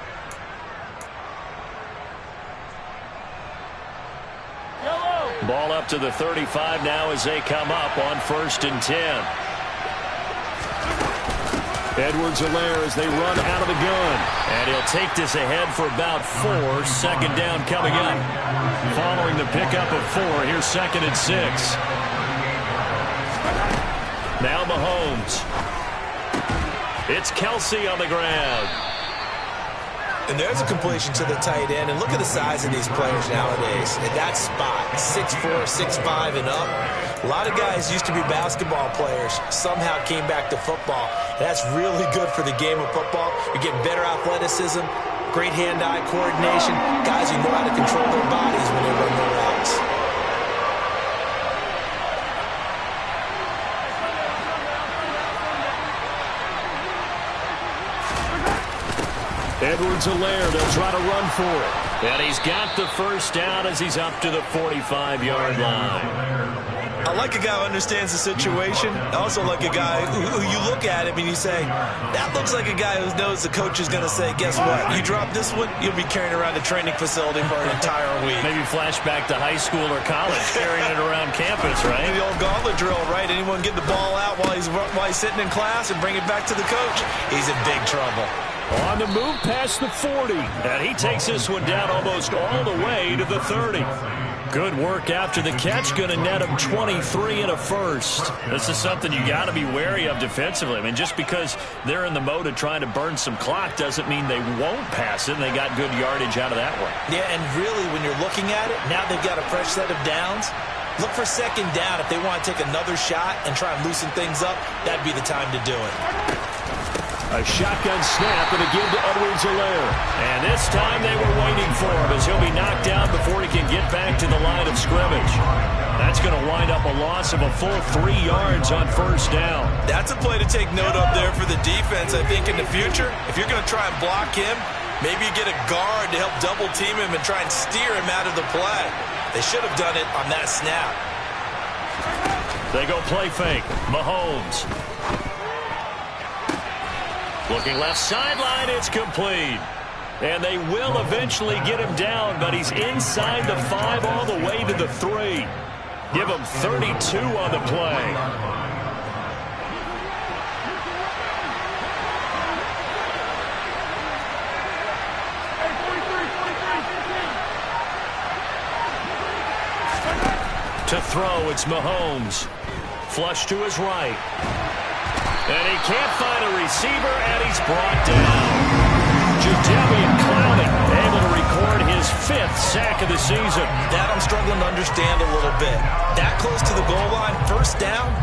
Ball up to the 35 now as they come up on 1st and 10. Edwards-Helaire as they run out of the gun. And he'll take this ahead for about 4. 2nd down coming up. Following the pickup of 4, here's 2nd and 6. Now Mahomes. It's Kelsey on the ground. And there's a completion to the tight end. And look at the size of these players nowadays. At that spot, 6'4", 6'5", and up. A lot of guys used to be basketball players, somehow came back to football. And that's really good for the game of football. You're getting better athleticism, great hand-eye coordination, guys who know how to control their bodies when they run their routes. Edwards-Helaire, they'll try to run for it. And he's got the 1st down as he's up to the 45-yard line. I like a guy who understands the situation. I also like a guy who you look at him and you say, that looks like a guy who knows the coach is going to say, guess what? You drop this one, you'll be carrying around the training facility for an entire week. Maybe flashback to high school or college, carrying it around campus, right? The old gauntlet drill, right? Anyone get the ball out while he's sitting in class and bring it back to the coach? He's in big trouble. On the move past the 40. And he takes this one down almost all the way to the 30. Good work after the catch. Going to net him 23 and a 1st. This is something you got to be wary of defensively. I mean, just because they're in the mode of trying to burn some clock doesn't mean they won't pass it. And they got good yardage out of that one. Yeah, and really, when you're looking at it, now they've got a fresh set of downs. Look for 2nd down. If they want to take another shot and try and loosen things up, that'd be the time to do it. A shotgun snap and a give to Edwards-Helaire. And this time they were waiting for him as he'll be knocked down before he can get back to the line of scrimmage. That's going to wind up a loss of a full 3 yards on 1st down. That's a play to take note of there for the defense, I think, in the future. If you're going to try and block him, maybe you get a guard to help double team him and try and steer him out of the play. They should have done it on that snap. They go play fake. Mahomes. Looking left sideline, it's complete. And they will eventually get him down, but he's inside the 5 all the way to the 3. Give him 32 on the play. To throw, it's Mahomes. Flush to his right. And he can't find a receiver, and he's brought down. Jadeveon Clowney able to record his 5th sack of the season. That I'm struggling to understand a little bit. That close to the goal line, 1st down,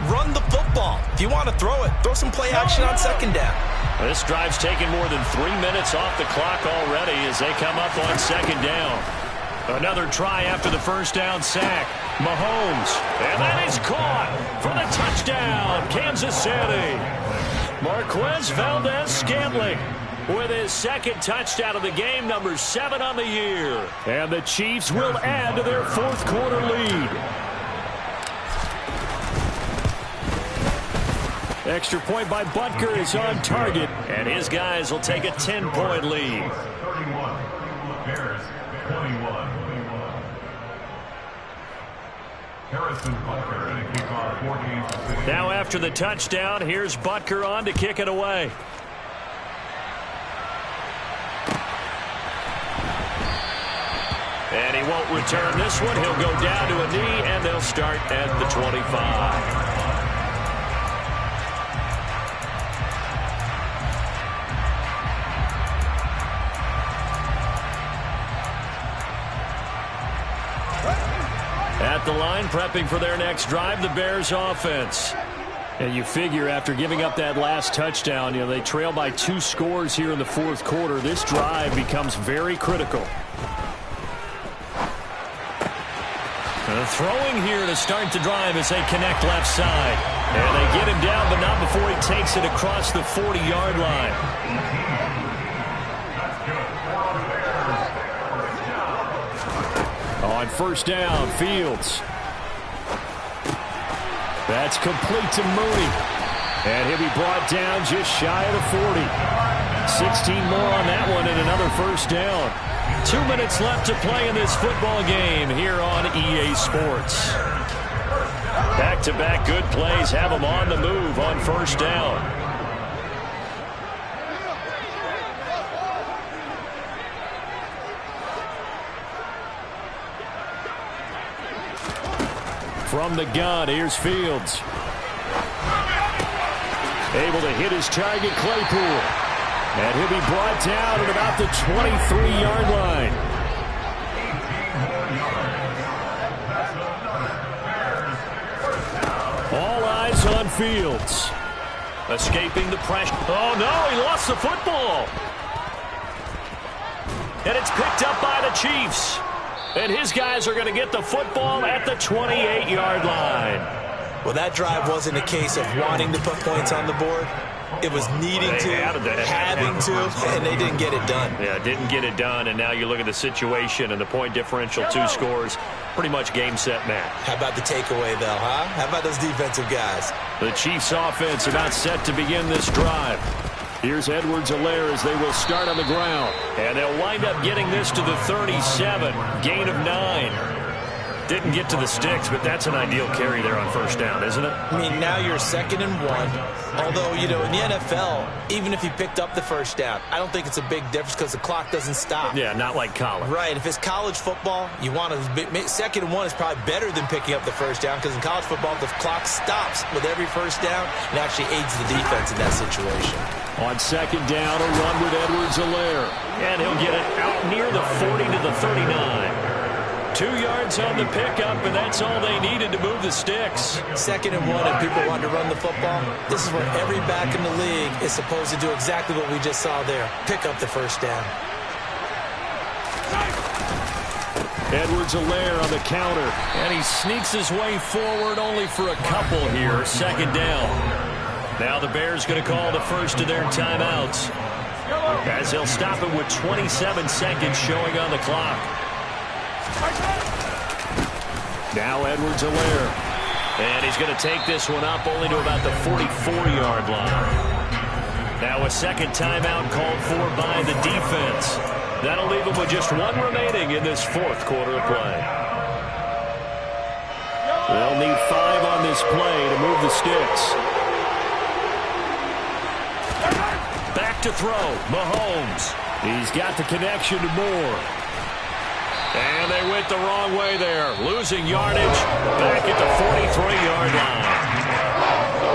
run the football. If you want to throw it, throw some play action on 2nd down. This drive's taken more than 3 minutes off the clock already as they come up on 2nd down. Another try after the 1st down sack. Mahomes. And that is caught for the touchdown, Kansas City. Marquez Valdez-Scantling with his 2nd touchdown of the game, number 7 on the year. And the Chiefs will add to their 4th quarter lead. Extra point by Butker is on target, and his guys will take a 10-point lead. 31. Bears, 21. Harrison Butker and a kickoff 4 games. Now after the touchdown, here's Butker on to kick it away. And he won't return this one. He'll go down to a knee, and they'll start at the 25. At the line, prepping for their next drive, the Bears offense. And you figure after giving up that last touchdown, they trail by 2 scores here in the 4th quarter. This drive becomes very critical. Throwing here to start the drive as they connect left side. And they get him down, but not before he takes it across the 40-yard line. On 1st down, Fields. That's complete to Mooney. And he'll be brought down just shy of the 40. 16 more on that one and another 1st down. 2 minutes left to play in this football game here on EA Sports. Back-to-back good plays have them on the move on first down. From the gun, here's Fields. Able to hit his target, Claypool. And he'll be brought down at about the 23-yard line. All eyes on Fields. Escaping the pressure. Oh, no, he lost the football. And it's picked up by the Chiefs. And his guys are going to get the football at the 28-yard line. Well, that drive wasn't a case of wanting to put points on the board. It was needing to, having to, and they didn't get it done. Yeah, didn't get it done, and now you look at the situation and the point differential, 2 scores, pretty much game, set, match. How about the takeaway, though, huh? How about those defensive guys? The Chiefs offense about set to begin this drive. Here's Edwards-Helaire as they will start on the ground. And they'll wind up getting this to the 37, gain of 9. Didn't get to the sticks, but that's an ideal carry there on first down, isn't it? I mean, now you're 2nd and 1. Although, you know, in the NFL, even if you picked up the first down, I don't think it's a big difference because the clock doesn't stop. Yeah, not like college. Right. If it's college football, you want to 2nd and 1 is probably better than picking up the first down because in college football, the clock stops with every first down and actually aids the defense in that situation. On 2nd down, a run with Edwards-Helaire. And he'll get it out near the 40 to the 39. 2 yards on the pickup, and that's all they needed to move the sticks. 2nd and 1, and people want to run the football. This is where every back in the league is supposed to do exactly what we just saw there. Pick up the first down. Edwards-Helaire on the counter, and he sneaks his way forward only for a couple here. 2nd down. Now the Bears going to call the first of their timeouts, as they'll stop it with 27 seconds showing on the clock. Now Edwards-Helaire. And he's going to take this one up only to about the 44-yard line. Now a 2nd timeout called for by the defense. That'll leave him with just 1 remaining in this 4th quarter of play. They'll need 5 on this play to move the sticks. Back to throw, Mahomes. He's got the connection to Moore. And they went the wrong way there, losing yardage back at the 43-yard line.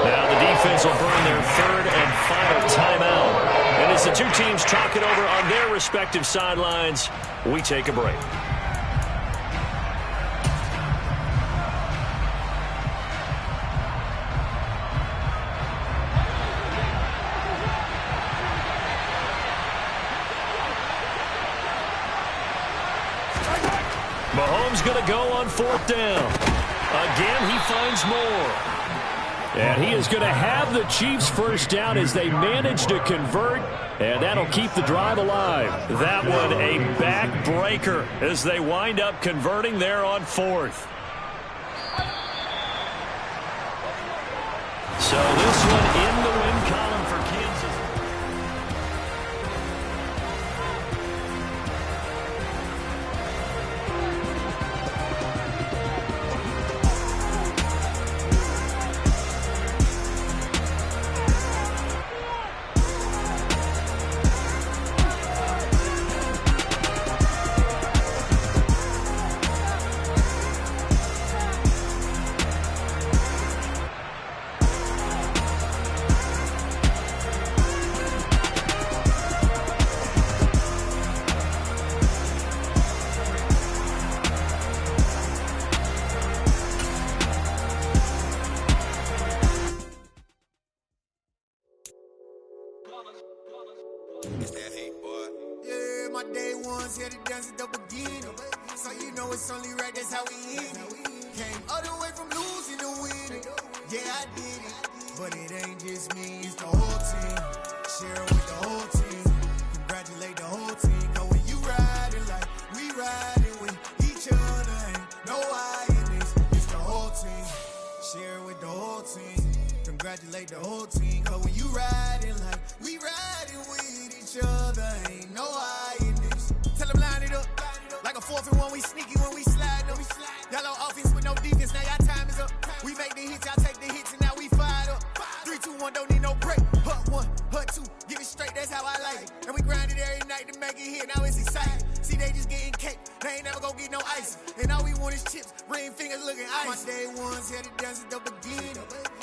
Now the defense will burn their 3rd and final timeout. And as the 2 teams talk it over on their respective sidelines, we take a break. Mahomes going to go on 4th down. Again, he finds Moore. And he is going to have the Chiefs first down as they manage to convert, and that'll keep the drive alive. That one a backbreaker as they wind up converting there on 4th. So this one in the win column for Kansas. Congratulate the whole team, cause when you riding like we riding with each other, ain't no I in this. Tell them line it up. how I like it. And we grind it every night to make it hit, now it's exciting. See, they just getting cake, they ain't never gon' get no ice. And all we want is chips, ring fingers looking ice. My day ones had to dance at the beginning.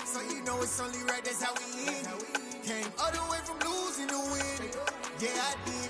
So you know it's only right, that's how we end. Came all the way from losing to winning. Yeah, I did.